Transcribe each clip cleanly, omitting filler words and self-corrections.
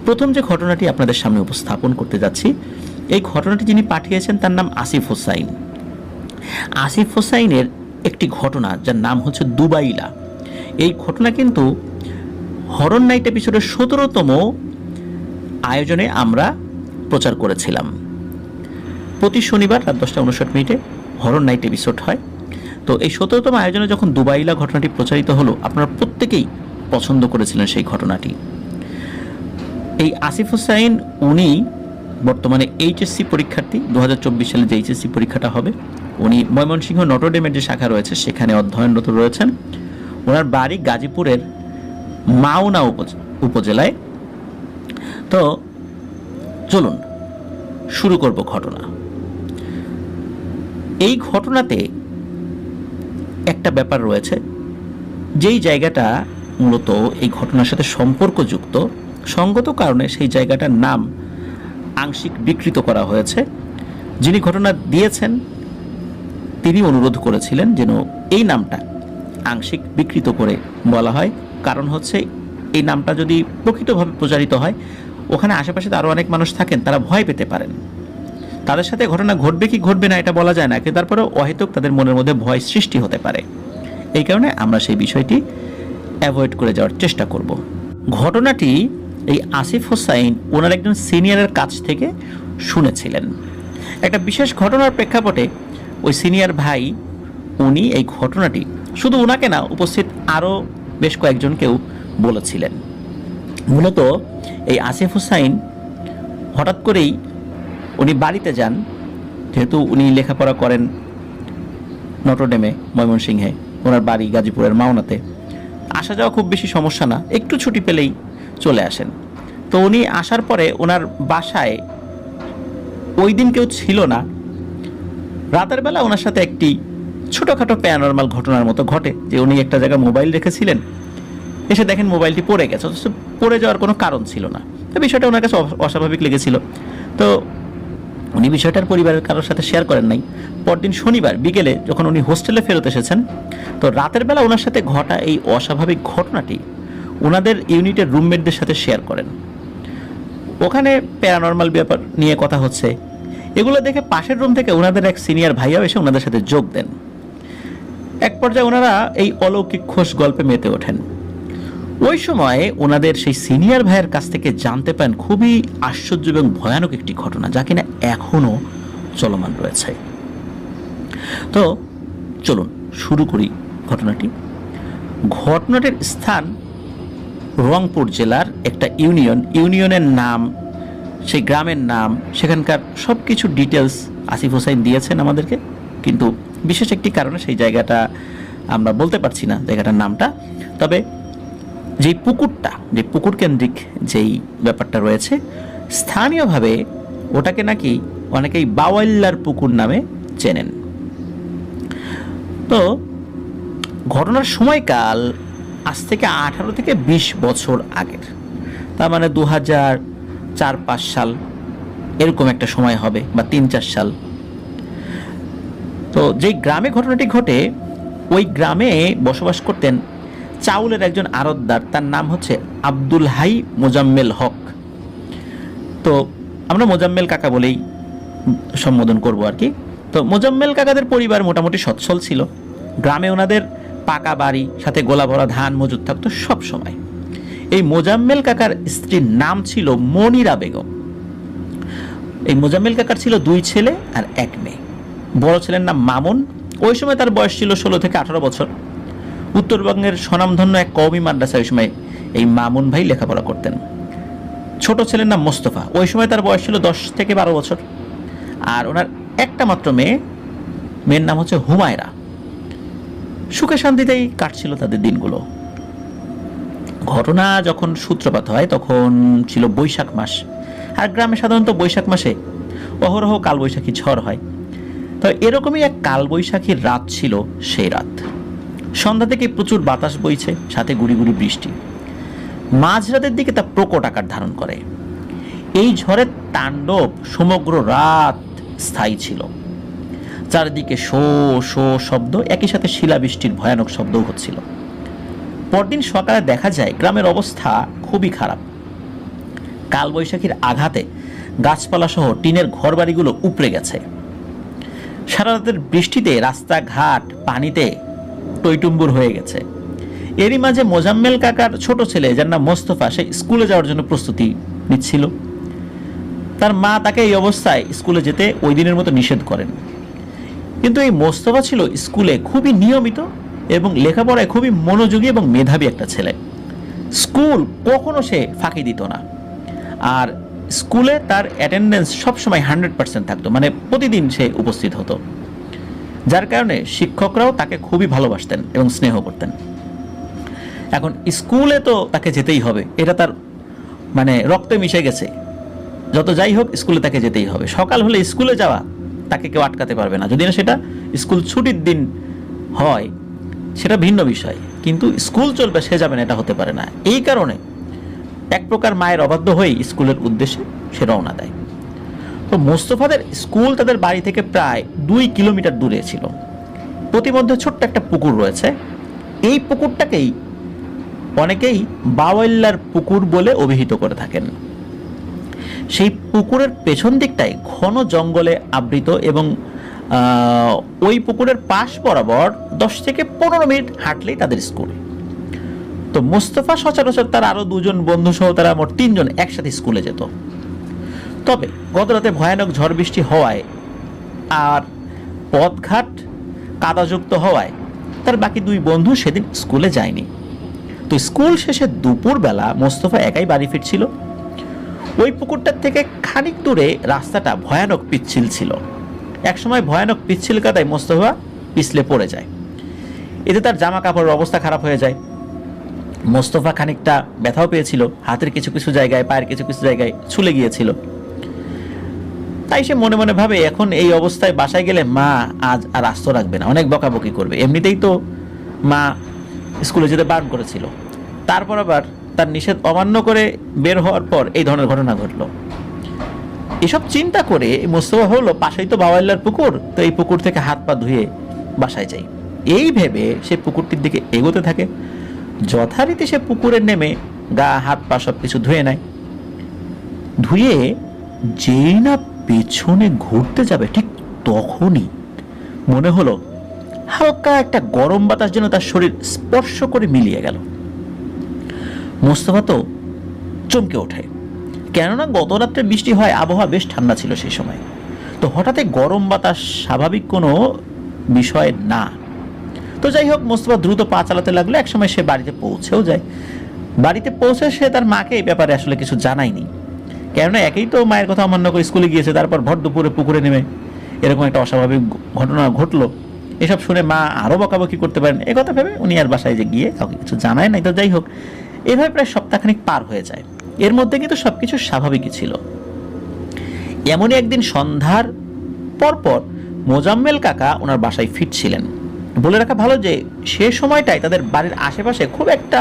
প্রথম যে ঘটনাটি আপনাদের সামনে উপস্থাপন করতে যাচ্ছি, এই ঘটনাটি যিনি পাঠিয়েছেন তার নাম আসিফ হোসাইন। আসিফ হোসাইনের একটি ঘটনা যার নাম হচ্ছে দুবাইলা। এই ঘটনা কিন্তু হরর নাইট এপিসোডের 17তম আয়োজনে আমরা প্রচার করেছিলাম। প্রতি শনিবার রাত 10:59 হরর নাইট এপিসোড হয়। তো এই 17তম আয়োজনে যখন দুবাইলা ঘটনাটি প্রচারিত হলো, আপনারা প্রত্যেকেই পছন্দ করেছিলেন সেই ঘটনাটি। এই আসিফ হোসাইন উনি বর্তমানে এইচএসসি পরীক্ষার্থী। 2024 সালে যে এইচএসসি পরীক্ষাটা হবে, উনি ময়মনসিংহ নটরডেমের যে শাখা রয়েছে সেখানে অধ্যয়নরত রয়েছেন। ওনার বাড়ি গাজীপুরের মাওনা উপজেলায়। তো চলুন শুরু করব ঘটনা। এই ঘটনাতে একটা ব্যাপার রয়েছে, যেই জায়গাটা মূলত এই ঘটনার সাথে সম্পর্কযুক্ত, সঙ্গত কারণে সেই জায়গাটার নাম আংশিক বিকৃত করা হয়েছে। যিনি ঘটনা দিয়েছেন তিনি অনুরোধ করেছিলেন যেন এই নামটা আংশিক বিকৃত করে বলা হয়। কারণ হচ্ছে এই নামটা যদি প্রকৃতভাবে প্রচারিত হয়, ওখানে আশেপাশে আরও অনেক মানুষ থাকেন, তারা ভয় পেতে পারেন। তাদের সাথে ঘটনা ঘটবে কি ঘটবে না এটা বলা যায় না, কিন্তু তারপরেও অহেতুক তাদের মনের মধ্যে ভয় সৃষ্টি হতে পারে। এই কারণে আমরা সেই বিষয়টি অ্যাভয়েড করে যাওয়ার চেষ্টা করব। ঘটনাটি এই আসিফ হোসাইন ওনার একজন সিনিয়রের কাছ থেকে শুনেছিলেন। একটা বিশেষ ঘটনার প্রেক্ষাপটে ওই সিনিয়র ভাই উনি এই ঘটনাটি শুধু ওনাকে না, উপস্থিত আরও বেশ কয়েকজনকেও বলেছিলেন। মূলত এই আসিফ হোসাইন হঠাৎ করেই উনি বাড়িতে যান, যেহেতু উনি লেখাপড়া করেন নটরডেমে ময়মনসিংহে, ওনার বাড়ি গাজীপুরের মাওনাতে। আসা যাওয়া খুব বেশি সমস্যা না, একটু ছুটি পেলেই চলে আসেন। তো উনি আসার পরে ওনার বাসায় ওই দিন কেউ ছিল না। রাতের বেলা ওনার সাথে একটি ছোটোখাটো প্যারানরমাল ঘটনার মতো ঘটে, যে উনি একটা জায়গায় মোবাইল রেখেছিলেন, এসে দেখেন মোবাইলটি পড়ে গেছে, অথচ পড়ে যাওয়ার কোনো কারণ ছিল না। তো বিষয়টা ওনার কাছে অস্বাভাবিক লেগেছিল। তো উনি বিষয়টার পরিবারের কারোর সাথে শেয়ার করেন নাই। পরদিন শনিবার বিকেলে যখন উনি হোস্টেলে ফেরত এসেছেন, তো রাতের বেলা ওনার সাথে ঘটা এই অস্বাভাবিক ঘটনাটি ওনাদের ইউনিটের রুমমেটদের সাথে শেয়ার করেন। ওখানে প্যারানরমাল ব্যাপার নিয়ে কথা হচ্ছে, এগুলো দেখে পাশের রুম থেকে ওনাদের এক সিনিয়র ভাইয়াও এসে ওনাদের সাথে যোগ দেন। এক পর্যায়ে ওনারা এই অলৌকিক খোশ গল্পে মেতে ওঠেন। ওই সময় ওনাদের সেই সিনিয়র ভাইয়ের কাছ থেকে জানতে পান খুবই আশ্চর্য এবং ভয়ানক একটি ঘটনা, যা কিনা এখনও চলমান রয়েছে। তো চলুন শুরু করি ঘটনাটি। ঘটনাটির স্থান রংপুর জেলার একটা ইউনিয়নের নাম, সেই গ্রামের নাম, সেখানকার সব কিছু ডিটেলস আসিফ হোসাইন দিয়েছেন আমাদেরকে, কিন্তু বিশেষ একটি কারণে সেই জায়গাটা আমরা বলতে পারছি না জায়গাটার নামটা। তবে যে পুকুর কেন্দ্রিক যেই ব্যাপারটা রয়েছে, স্থানীয়ভাবে ওটাকে নাকি অনেকেই বাওয়াইল্লার পুকুর নামে চেনেন। তো ঘটনার সময়কাল আজ থেকে 18 থেকে 20 বছর আগের, তার মানে 2004-5 সাল এরকম একটা সময় হবে, বা 3-4 সাল। তো যেই গ্রামে ঘটনাটি ঘটে, ওই গ্রামে বসবাস করতেন চাউলের একজন আড়তদার, তার নাম হচ্ছে আব্দুল হাই মোজাম্মেল হক। তো আমরা মোজাম্মেল কাকা বলেই সম্বোধন করব আর কি। তো মোজাম্মেল কাকাদের পরিবার মোটামুটি সচ্ছল ছিল। গ্রামে ওনাদের পাকা বাড়ি, সাথে গোলা ভরা ধান মজুদ থাকতো সব সময়। এই মোজাম্মেল কাকার স্ত্রীর নাম ছিল মনিরা বেগম। এই মোজাম্মেল কাকার ছিল 2 ছেলে আর 1 মেয়ে। বড় ছেলের নাম মামুন, ওই সময় তার বয়স ছিল 16 থেকে 18 বছর। উত্তরবঙ্গের স্বনামধন্য এক কওমি মাদ্রাসায় ওই সময় এই মামুন ভাই লেখাপড়া করতেন। ছোট ছেলের নাম মোস্তফা, ওই সময় তার বয়স ছিল 10 থেকে 12 বছর। আর ওনার একটা মাত্র মেয়ের নাম হচ্ছে হুমায়রা। সুখে শান্তিতেই কাটছিল তাদের দিনগুলো। ঘটনা যখন সূত্রপাত হয় তখন ছিল বৈশাখ মাস, আর গ্রামে সাধারণত বৈশাখ মাসে অহরহ কালবৈশাখী ঝড় হয়। তো এরকমই এক কালবৈশাখীর রাত ছিল সেই রাত। সন্ধ্যা থেকে প্রচুর বাতাস বইছে, সাথে গুড়ি গুড়ি বৃষ্টি। মাঝরাতের দিকে তা প্রকট আকার ধারণ করে। এই ঝড়ের তাণ্ডব সমগ্র রাত স্থায়ী ছিল। চারিদিকে শো শো শব্দ, একই সাথে শিলাবৃষ্টির ভয়ানক শব্দও হচ্ছিল। পরদিন সকালে দেখা যায় গ্রামের অবস্থা খুবই খারাপ। কালবৈশাখীর আঘাতে গাছপালা সহ টিনের ঘরবাড়িগুলো উপড়ে গেছে। সারা রাতের বৃষ্টিতে রাস্তাঘাট পানিতে টইটুম্বুর হয়ে গেছে। এরই মাঝে মোজাম্মেল কাকার ছোট ছেলে, যার নাম মোস্তফা, সে স্কুলে যাওয়ার জন্য প্রস্তুতি নিচ্ছিল। তার মা তাকে এই অবস্থায় স্কুলে যেতে ওই দিনের মতো নিষেধ করেন। কিন্তু এই মোস্তফা ছিল স্কুলে খুবই নিয়মিত এবং লেখাপড়ায় খুবই মনোযোগী এবং মেধাবী একটা ছেলে। স্কুল কখনো সে ফাঁকি দিত না, আর স্কুলে তার অ্যাটেন্ডেন্স সবসময় 100% থাকতো, মানে প্রতিদিন সে উপস্থিত হতো, যার কারণে শিক্ষকরাও তাকে খুবই ভালোবাসতেন এবং স্নেহ করতেন। এখন স্কুলে তো তাকে যেতেই হবে, এটা তার মানে রক্তে মিশে গেছে। যত যাই হোক স্কুলে তাকে যেতেই হবে। সকাল হলে স্কুলে যাওয়া তাকে কেউ আটকাতে পারবে না, যদি না সেটা স্কুল ছুটির দিন হয় সেটা ভিন্ন বিষয়, কিন্তু স্কুল চলবে সে যাবে না, এটা হতে পারে না। এই কারণে এক প্রকার মায়ের অবাধ্য হয়ে স্কুলের উদ্দেশ্যে সে রওনা দেয়। তো মোস্তফাদের স্কুল তাদের বাড়ি থেকে প্রায় 2 কিলোমিটার দূরে ছিল। প্রতিমধ্যে ছোট্ট একটা পুকুর রয়েছে। এই পুকুরটাকেই অনেকেই বাওয়াল্লার পুকুর বলে অভিহিত করে থাকেন। সেই পুকুরের পেছন দিকটায় ঘন জঙ্গলে আবৃত এবং ওই পুকুরের পাশ বরাবর 10 থেকে 15 মিনিট হাঁটলেই তাদের স্কুল। তো মোস্তফা সচরাচর তার আরো 2 জন বন্ধু সহ তারা মোট 3 জন একসাথে স্কুলে যেত। তবে গত রাতে ভয়ানক ঝড় বৃষ্টি হওয়ায় আর পথঘাট কাদাযুক্ত হওয়ায় তার বাকি 2 বন্ধু সেদিন স্কুলে যায়নি। তো স্কুল শেষে দুপুরবেলা মোস্তফা একাই বাড়ি ফিরছিল। ওই পুকুরটার থেকে খানিক দূরে রাস্তাটা ভয়ানক পিচ্ছিল ছিল। একসময় ভয়ানক পিচ্ছিল কাদায় মোস্তফা পিছলে পড়ে যায়। এতে তার জামা কাপড়ের অবস্থা খারাপ হয়ে যায়। মোস্তফা খানিকটা ব্যথাও পেয়েছিল, হাতের কিছু কিছু জায়গায়, পায়ের কিছু কিছু জায়গায় ছুলে গিয়েছিল। তাই সে মনে মনে ভাবে এখন এই অবস্থায় বাসায় গেলে মা আজ আর আস্ত রাখবে না, অনেক বকাবকি করবে। এমনিতেই তো মা স্কুলে যেতে বারণ করেছিল, তারপর আবার তার নিষেধ অমান্য করে বের হওয়ার পর এই ধরনের ঘটনা ঘটল। এসব চিন্তা করে মোস্তফা হলো পাশেই তো বাওয়াল্লার পুকুর, তো এই পুকুর থেকে হাত পা ধুয়ে বাসায় যাই, এই ভেবে সে পুকুরটির দিকে এগোতে থাকে। যথারীতি সে পুকুরে নেমে গা হাত পা সব কিছু ধুয়ে নেয়। ধুয়ে যেই না পেছনে ঘুরতে যাবে ঠিক তখনই মনে হলো হালকা একটা গরম বাতাস যেন তার শরীর স্পর্শ করে মিলিয়ে গেল। মোস্তফা তো চমকে ওঠে, কেননা গত রাত্রে বৃষ্টি হয়, আবহাওয়া বেশ ঠান্ডা ছিল সেই সময়। তো হঠাৎ গরম বাতাস স্বাভাবিক কোনো বিষয় না। তো যাই হোক, মোস্তফা দ্রুত পা চালাতে লাগলো। একসময় সে বাড়িতে পৌঁছেও যায়। বাড়িতে পৌঁছে সে তার মাকে এই ব্যাপারে আসলে কিছু জানায়নি, কেননা একেই তো মায়ের কথা অমান্য করে স্কুলে গিয়েছে, তারপর ভর দুপুরে পুকুরে নেমে এরকম একটা অস্বাভাবিক ঘটনা ঘটলো। এসব শুনে মা আরও বকাবকি করতে পারেন, এ কথা ভেবে উনি আর বাসায় যে গিয়ে কাউকে কিছু জানায় নাই। তো যাই হোক, এভাবে প্রায় সপ্তাহখানিক পার হয়ে যায়। এর মধ্যে কিন্তু সবকিছু স্বাভাবিকই ছিল। এমনই একদিন সন্ধ্যার পরপর মোজাম্মেল কাকা ওনার বাসায় ফিরছিলেন। বলে রাখা ভালো যে সে সময়টায় তাদের বাড়ির আশেপাশে খুব একটা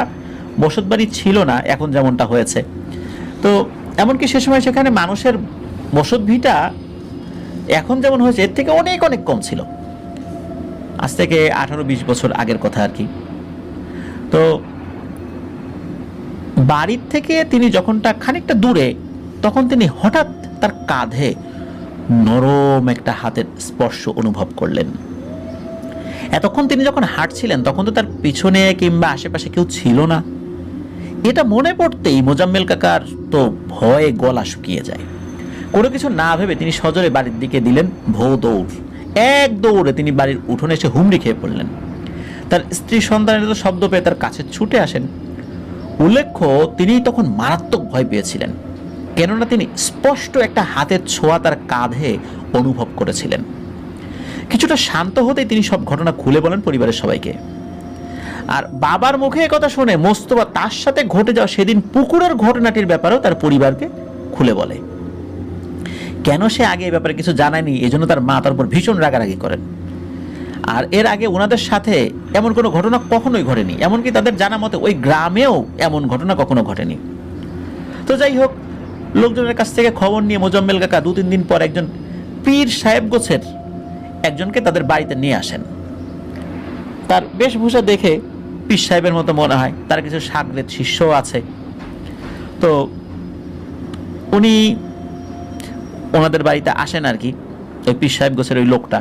বসত বাড়ি ছিল না এখন যেমনটা হয়েছে। তো এমনকি সে সময় সেখানে মানুষের বসত ভিটা এখন যেমন হয়েছে এর থেকে অনেক অনেক কম ছিল। আজ থেকে 18-20 বছর আগের কথা আর কি। তো বাড়ির থেকে তিনি যখনটা খানিকটা দূরে, তখন তিনি হঠাৎ তার কাঁধে নরম একটা হাতের স্পর্শ অনুভব করলেন। এতক্ষণ তিনি যখন হাঁটছিলেন তখন তো তার পিছনে কিংবা আশেপাশে কেউ ছিল না। এটা মনে পড়তেই মোজাম্মেল কাকার তো ভয়ে গলা শুকিয়ে যায়। কোনো কিছু না ভেবে তিনি সজোরে বাড়ির দিকে দিলেন ভৌ দৌড়। এক দৌড়ে তিনি বাড়ির উঠোনে এসে হুমড়ি খেয়ে পড়লেন। তার স্ত্রী সন্তানের তো শব্দ পেয়ে তার কাছে ছুটে আসেন। উল্লেখ্য তিনি তখন মারাত্মক ভয় পেয়েছিলেন, কেননা তিনি স্পষ্ট একটা হাতের ছোঁয়া তার কাঁধে অনুভব করেছিলেন। কিছুটা শান্ত হতেই তিনি সব ঘটনা খুলে বলেন পরিবারের সবাইকে। আর বাবার মুখে কথা শুনে মোস্তফা তার সাথে ঘটে যাওয়া সেদিন পুকুরের ঘটনাটির ব্যাপারেও তার পরিবারকে খুলে বলে। কেন সে আগে এই ব্যাপারে কিছু জানায়নি, এজন্য তার মা তার উপর ভীষণ রাগারাগি করেন। আর এর আগে ওনাদের সাথে এমন কোনো ঘটনা কখনোই ঘটেনি, এমনকি তাদের জানা মতে ওই গ্রামেও এমন ঘটনা কখনো ঘটেনি। তো যাই হোক, লোকজনের কাছ থেকে খবর নিয়ে মোজাম্মেল কাকা 2-3 দিন পর একজন পীর সাহেব গোছের একজনকে তাদের বাড়িতে নিয়ে আসেন। তার বেশভূষা দেখে পীর সাহেবের মতো মনে হয়, তার কিছু সাগরেদ শিষ্যও আছে। তো উনি ওনাদের বাড়িতে আসেন আর কি, ওই পীর সাহেব গোছের ওই লোকটা,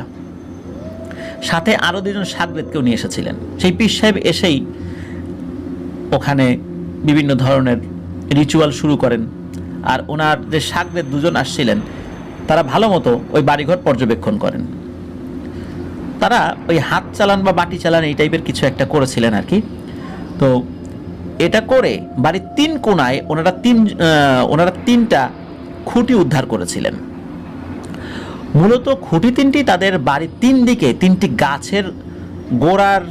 সাথে আরও দুজন সাগরেদকেও নিয়ে এসেছিলেন। সেই পীর সাহেব এসেই ওখানে বিভিন্ন ধরনের রিচুয়াল শুরু করেন। আর ওনার যে সাগরেদ দুজন আসছিলেন তারা ভালো মতো ওই বাড়িঘর পর্যবেক্ষণ করেন। তারা ওই হাত চালান বা বাটি চালান এই টাইপের কিছু একটা করেছিলেন আর কি। তো এটা করে বাড়ির 3 কোণায় ওনারা 3টা খুঁটি উদ্ধার করেছিলেন। মূলত খুঁটি 3টি তাদের বাড়ির 3 দিকে 3টি গাছের গোড়ার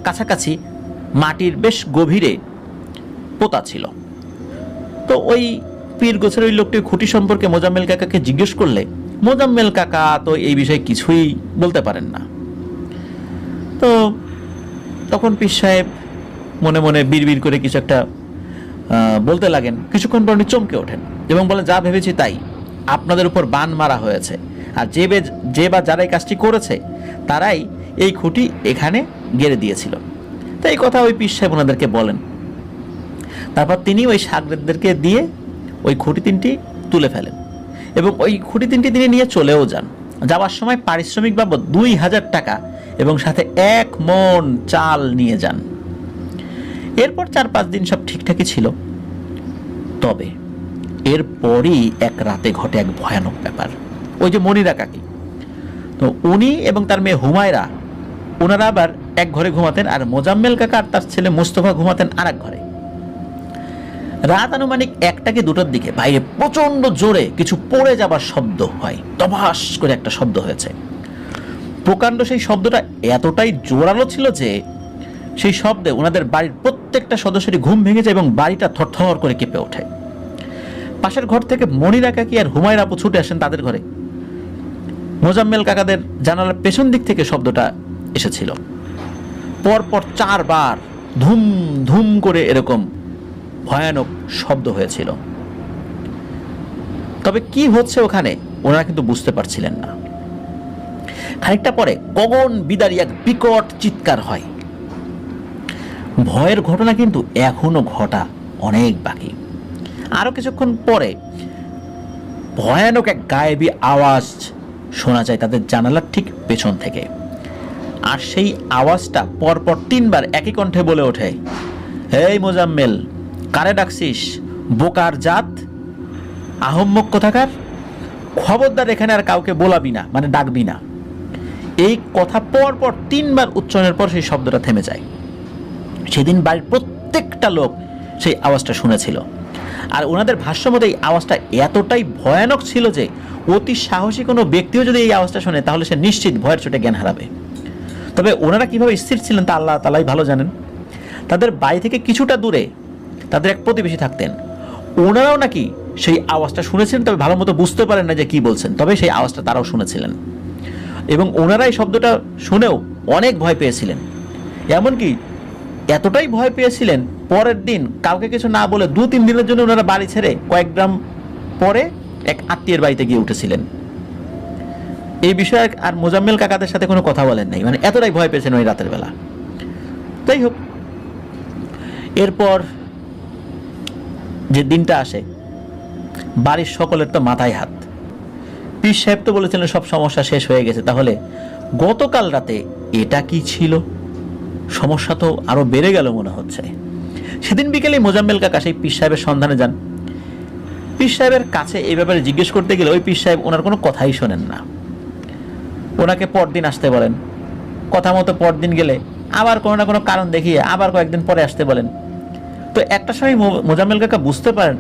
কাছাকাছি মাটির বেশ গভীরে পোতা ছিল। তো ওই পীর গোছের ওই লোকটি খুঁটি সম্পর্কে মোজাম্মেল কাকাকে জিজ্ঞেস করলে মোজাম্মেল কাকা তো এই বিষয়ে কিছুই বলতে পারেন না। তো তখন পীর সাহেব মনে মনে বিড়বিড় করে কিছু একটা বলতে লাগেন। কিছুক্ষণ পর উনি চমকে ওঠেন এবং বলেন, যা ভেবেছি তাই, আপনাদের উপর বান মারা হয়েছে, আর যে বা যারা এই কাজটি করেছে তারাই এই খুঁটি এখানে গেড়ে দিয়েছিল। তো এই কথা ওই পীর সাহেব ওনাদেরকে বলেন। তারপর তিনি ওই সাগরেদদেরকে দিয়ে ওই খুঁটি 3টি তুলে ফেলেন এবং ওই খুঁটি 3টি তিনি নিয়ে চলেও যান। যাওয়ার সময় পারিশ্রমিক বাবদ 2000 টাকা এবং সাথে 1 মণ চাল নিয়ে যান। এরপর 4-5 দিন সব ঠিকঠাকই ছিল। তবে এরপরই এক রাতে ঘটে এক ভয়ানক ব্যাপার। ওই যে মনিরা কাকি, তো উনি এবং তার মেয়ে হুমায়রা, ওনারা আবার এক ঘরে ঘুমাতেন, আর মোজাম্মেল কাকা আর তার ছেলে মুস্তফা ঘুমাতেন আর এক ঘরে। রাত আনুমানিক 1টা কি 2টার দিকে বাইরে প্রচন্ড জোরে কিছু পড়ে যাবার শব্দ হয়। তবাস করে একটা শব্দ হয়েছে। প্রকাণ্ড সেই শব্দটা এতটাই জোরালো ছিল যে সেই শব্দে ওনাদের বাড়ির প্রত্যেকটা সদস্যেরই ঘুম ভেঙে যায় এবং বাড়িটা থরথর করে কেঁপে ওঠে। পাশের ঘর থেকে মনিরা কাকি আর হুমায়রা আপু ছুটে আসেন তাদের ঘরে। মোজাম্মেল কাকাদের জানালার পেছন দিক থেকে শব্দটা এসেছিল। পরপর 4 বার ধুম ধুম করে এরকম ভয়ানক শব্দ হয়েছিল। তবে কি হচ্ছে ওখানে ওনারা কিন্তু বুঝতে পারছিলেন না। খানিকটা পরে গগন বিদারী এক বিকট চিৎকার হয়। ভয়ের ঘটনা কিন্তু এখনো ঘটা অনেক বাকি। আরো কিছুক্ষণ পরে ভয়ানক এক গায়েবী আওয়াজ শোনা যায় তাদের জানালার ঠিক পেছন থেকে। আর সেই আওয়াজটা পরপর 3 বার একই কণ্ঠে বলে ওঠে, হেই মোজাম্মেল, কারে ডাকছিস? বোকার জাত, আহম্মক কোথাকার, খবরদার এখানে আর কাউকে বলাবি না, মানে ডাকবি না। এই কথা পরপর 3 বার উচ্চারণের পর সেই শব্দটা থেমে যায়। সেদিন বাড়ির প্রত্যেকটা লোক সেই আওয়াজটা শুনেছিল। আর ওনাদের ভাষ্য মতে এই আওয়াজটা এতটাই ভয়ানক ছিল যে অতি সাহসী কোনো ব্যক্তিও যদি এই আওয়াজটা শোনে তাহলে সে নিশ্চিত ভয়ের চোটে জ্ঞান হারাবে। তবে ওনারা কিভাবে স্থির ছিলেন তা আল্লাহ তাআলাই ভালো জানেন। তাদের বাড়ি থেকে কিছুটা দূরে তাদের এক প্রতিবেশী থাকতেন। ওনারাও নাকি সেই আওয়াজটা শুনেছিলেন, তবে ভালো মতো বুঝতে পারেন না যে কি বলছেন, তবে সেই আওয়াজটা তারাও শুনেছিলেন এবং ওনারা এই শব্দটা শুনেও অনেক ভয় পেয়েছিলেন। এমনকি এতটাই ভয় পেয়েছিলেন, পরের দিন কাউকে কিছু না বলে 2-3 দিনের জন্য ওনারা বাড়ি ছেড়ে কয়েক গ্রাম পরে এক আত্মীয়ের বাড়িতে গিয়ে উঠেছিলেন। এই বিষয়ে আর মোজাম্মেল কাকাদের সাথে কোনো কথা বলেন নাই, মানে এতটাই ভয় পেয়েছেন ওই রাতের বেলা। তাই হোক, এরপর যে দিনটা আসে বাড়ির সকলের তো মাথায় হাত। পীর সাহেব তো বলেছিলেন সব সমস্যা শেষ হয়ে গেছে, তাহলে গতকাল রাতে এটা কি ছিল? সমস্যা তো আরো বেড়ে গেল মনে হচ্ছে। সেদিন বিকেলে মোজাম্মেল কাকা সেই পীর সাহেবের সন্ধানে যান। পীর সাহেবের কাছে এই ব্যাপারে জিজ্ঞেস করতে গেলে ওই পীর সাহেব ওনার কোনো কথাই শোনেন না। ওনাকে পরদিন আসতে বলেন। কথা মতো পরদিন গেলে আবার কোনো না কোনো কারণ দেখিয়ে আবার কয়েকদিন পরে আসতে বলেন। তো একটা সময় মোজাম্মেল কাকা বুঝতে পারেন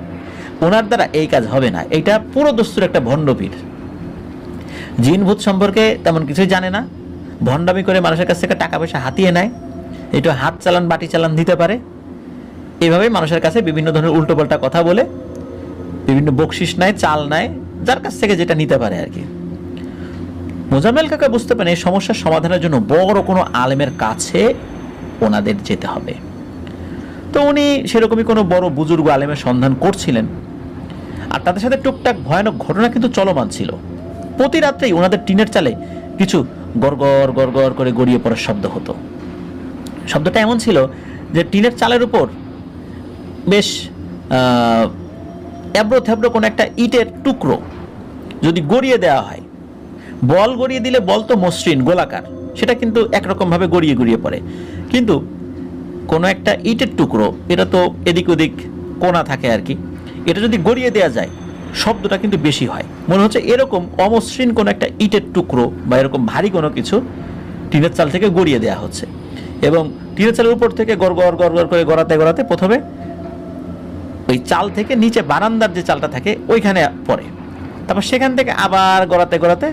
ওনার দ্বারা এই কাজ হবে না, এইটা পুরো দস্তুর একটা ভণ্ড পীর। জিন ভূত সম্পর্কে তেমন কিছুই জানে না, ভণ্ডামি করে মানুষের কাছ থেকে টাকা পয়সা হাতিয়ে নেয়, একটু হাত চালান বাটি চালান দিতে পারে। এইভাবেই মানুষের কাছে বিভিন্ন ধরনের উল্টোপাল্টা কথা বলে বিভিন্ন বকশিস নেয়, চাল নেয়, যার কাছ থেকে যেটা নিতে পারে আর কি। মোজাম্মেল কাকা বুঝতে পারেন এই সমস্যার সমাধানের জন্য বড় কোনো আলেমের কাছে ওনাদের যেতে হবে। তো উনি সেরকমই কোনো বড় বুজুর্গ আলেমের সন্ধান করছিলেন। আর তাদের সাথে টুকটাক ভয়ানক ঘটনা কিন্তু চলমান ছিল। প্রতি রাত্রেই ওনাদের টিনের চালে কিছু গড়গড় গড়গড় করে গড়িয়ে পড়ার শব্দ হতো। শব্দটা এমন ছিল যে টিনের চালের উপর বেশ এবড়ো থেবড়ো কোনো একটা ইটের টুকরো যদি গড়িয়ে দেওয়া হয়, বল গড়িয়ে দিলে বল তো মসৃণ গোলাকার, সেটা কিন্তু একরকমভাবে গড়িয়ে গড়িয়ে পড়ে, কিন্তু কোনো একটা ইটের টুকরো এটা তো এদিক ওদিক কোণা থাকে আর কি, এটা যদি গড়িয়ে দেওয়া যায় শব্দটা কিন্তু বেশি হয়। মনে হচ্ছে এরকম অমসৃণ কোনো একটা ইটের টুকরো বা এরকম ভারী কোনো কিছু টিনের চাল থেকে গড়িয়ে দেওয়া হচ্ছে, এবং টিনের চালের উপর থেকে গড় গড় গড় গড় করে গড়াতে গড়াতে প্রথমে ওই চাল থেকে নিচে বারান্দার যে চালটা থাকে ওইখানে পড়ে, তারপর সেখান থেকে আবার গড়াতে গড়াতে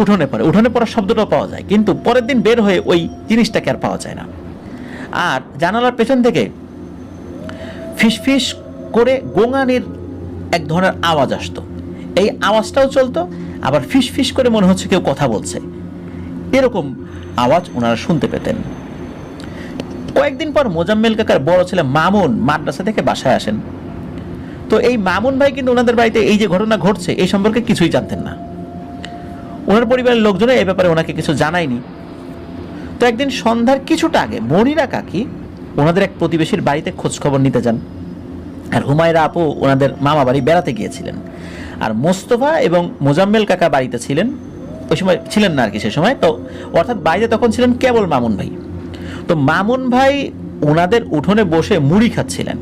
উঠোনে পড়ে, উঠোনে পড়ার শব্দটাও পাওয়া যায়, কিন্তু পরের দিন বের হয়ে ওই জিনিসটাকে আর পাওয়া যায় না। আর জানালার পেছন থেকে ফিসফিস করে গোঙানির এক ধরনের আওয়াজ আসতো, এই আওয়াজটাও চলতো, আবার ফিসফিস করে মনে হচ্ছে কেউ কথা বলছে, এরকম আওয়াজ ওনারা শুনতে পেতেন। কয়েকদিন পর মোজাম্মেল কাকার বড় ছেলে মামুন মাদ্রাসা থেকে বাসায় আসেন। তো এই মামুন ভাই কিন্তু ওনাদের বাড়িতে এই যে ঘটনা ঘটছে এই সম্পর্কে কিছুই জানতেন না, ওনার পরিবারের লোকজনে এই ব্যাপারে ওনাকে কিছু জানায়নি। তো একদিন সন্ধ্যার কিছুটা আগে মনিরা কাকি ওনাদের এক প্রতিবেশীর বাড়িতে খোঁজ খবর নিতে যান, আর হুমায়রা আপু ওনাদের মামা বাড়ি বেড়াতে গিয়েছিলেন, আর মোস্তফা এবং মোজাম্মেল কাকা বাড়িতে ছিলেন, ওই সময় ছিলেন না আর কি সে সময়, তো অর্থাৎ বাড়িতে তখন ছিলেন কেবল মামুন ভাই। তো মামুন ভাই ওনাদের উঠোনে বসে মুড়ি খাচ্ছিলেন,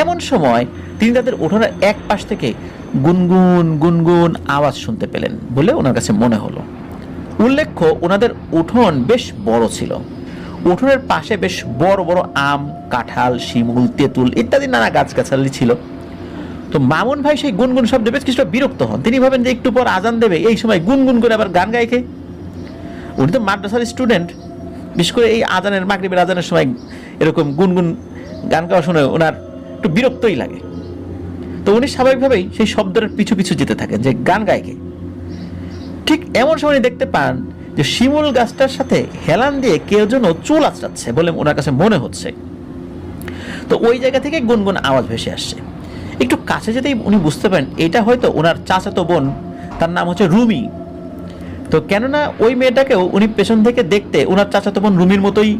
এমন সময় তিনি তাদের উঠোনের এক পাশ থেকে গুনগুন গুনগুন আওয়াজ শুনতে পেলেন বলে ওনার কাছে মনে হলো। উল্লেখ্য ওনাদের উঠোন বেশ বড় ছিল, উঠোনের পাশে বেশ বড় বড় আম, কাঁঠাল, শিমুল, তেঁতুল ইত্যাদি নানা গাছগাছালি ছিল। তো মামুন ভাই সেই গুনগুন শব্দে বেশ কিছুটা বিরক্ত হন, তিনি ভাবেন যে একটু পর আজান দেবে, এই সময় গুনগুন করে আবার গান গাইকে। উনি তো মাদ্রাসার স্টুডেন্ট, বিশেষ করে এই আজানের মাগরিবের আজানের সময় এরকম গুনগুন গান গাওয়া শুনে ওনার একটু বিরক্তই লাগে। তো উনি স্বাভাবিকভাবেই সেই শব্দের পিছু পিছু যেতে থাকেন যে গান গায়কে। ঠিক এমন সময় দেখতে পান যে শিমুল গাছটার সাথে হেলান দিয়ে কেউ যেন চুল আঁচড়াচ্ছে বলে ওনার কাছে মনে হচ্ছে। তো ওই জায়গা থেকে গুনগুন আওয়াজ ভেসে আসছে। একটু কাছে যেতেই উনি বুঝতে পারেন এটা হয়তো ওনার চাচাতো বোন, তার নাম হচ্ছে রুমি। তো কেননা ওই মেয়েটাকেও উনি পেছন থেকে দেখতে ওনার চাচাতো বোন রুমির মতোই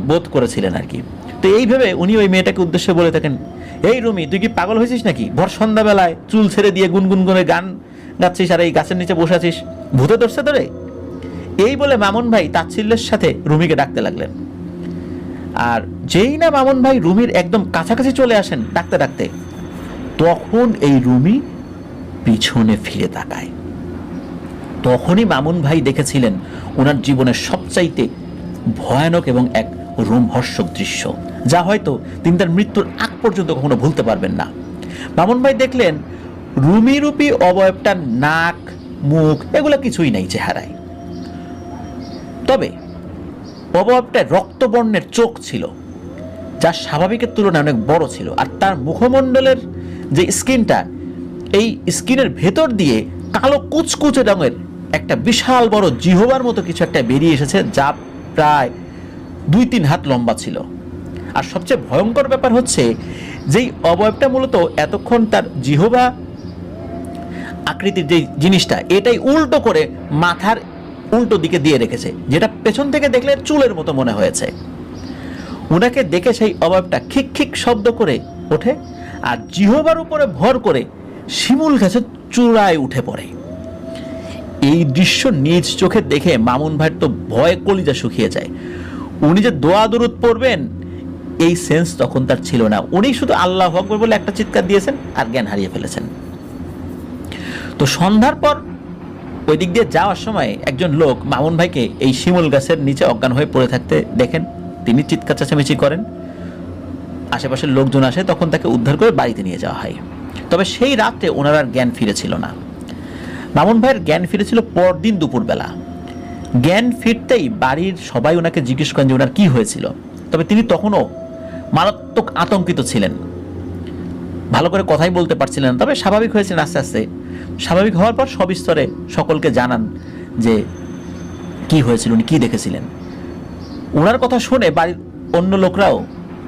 বোধ করেছিলেন আর কি। তো এইভাবে উনি ওই মেয়েটাকে উদ্দেশ্যে বলে থাকেন, এই রুমি তুই কি পাগল হয়েছিস নাকি, ভর সন্ধ্যাবেলায় চুল ছেড়ে দিয়ে গুনগুন করে গান গাচ্ছিস আর এই গাছের নিচে বসে আছিস, ভূতে ধরছে তোরে? এই বলে মামুন ভাই তাচ্ছিল্যের সাথে রুমিকে ডাকতে লাগলেন। আর যেই না মামুন ভাই রুমির একদম কাছাকাছি চলে আসেন ডাকতে ডাকতে, তখন এই রুমি পিছনে ফিরে তাকায়। তখনই মামুন ভাই দেখেছিলেন ওনার জীবনের সবচাইতে ভয়ানক এবং এক রোমহর্ষক দৃশ্য, যা হয়তো তিনি তার মৃত্যুর আগ পর্যন্ত কখনো ভুলতে পারবেন না। মামুন ভাই দেখলেন রুমিরূপী অবয়বটার নাক, মুখ এগুলো কিছুই নাই চেহারায়, তবে অবয়বটার রক্তবর্ণের চোখ ছিল, যা স্বাভাবিকের তুলনায় অনেক বড় ছিল, আর তার মুখমণ্ডলের যে স্কিনটা, এই স্কিনের ভেতর দিয়ে কালো কুচকুচে রঙের একটা বিশাল বড় জিহবার মতো কিছু একটা বেরিয়ে এসেছে, যা প্রায় 2-3 হাত লম্বা ছিল। আর সবচেয়ে ভয়ঙ্কর ব্যাপার হচ্ছে যেই অবয়বটা মূলত এতক্ষণ তার জিহবা আকৃতির যে জিনিসটা, এটাই উল্টো করে মাথার উল্টো দিকে দিয়ে রেখেছে, যেটা পেছন থেকে দেখলে চুলের মতো মনে হয়েছে। উনাকে দেখে সেই অবয়বটা খিক খিক শব্দ করে ওঠে আর জিহবার উপরে ভর করে শিমুল গাছের চূড়ায় উঠে পড়ে। এই দৃশ্য নিজ চোখে দেখে মামুন ভাইয়ের তো ভয়ে কলিজা শুকিয়ে যায়। উনি যে দোয়া দুরুদ পড়বেন এই সেন্স তখন তার ছিল না, উনি শুধু আল্লাহু আকবার বলে একটা চিৎকার দিয়েছেন আর জ্ঞান হারিয়ে ফেলেছেন। তো সন্ধ্যার পর ওই দিক দিয়ে যাওয়ার সময় একজন লোক মামুন ভাইকে এই শিমুল গাছের নিচে অজ্ঞান হয়ে পড়ে থাকতে দেখেন, তিনি চিৎকার চেঁচামেচি করেন, আশেপাশের লোকজন আসে, তখন তাকে উদ্ধার করে বাড়িতে নিয়ে যাওয়া হয়। তবে সেই রাতে ওনার আর জ্ঞান ফিরেছিল না। মামুন ভাইয়ের জ্ঞান ফিরেছিল পরদিন দুপুরবেলা। জ্ঞান ফিরতেই বাড়ির সবাই ওনাকে জিজ্ঞেস করেন যে ওনার কি হয়েছিল, তবে তিনি তখনও মারাত্মক আতঙ্কিত ছিলেন, ভালো করে কথাই বলতে পারছিলেন না। তবে স্বাভাবিক হয়েছেন আস্তে আস্তে। স্বাভাবিক হওয়ার পর সবিস্তরে সকলকে জানান যে কি হয়েছিল, উনি কি দেখেছিলেন। ওনার কথা শুনে বাড়ির অন্য লোকরাও,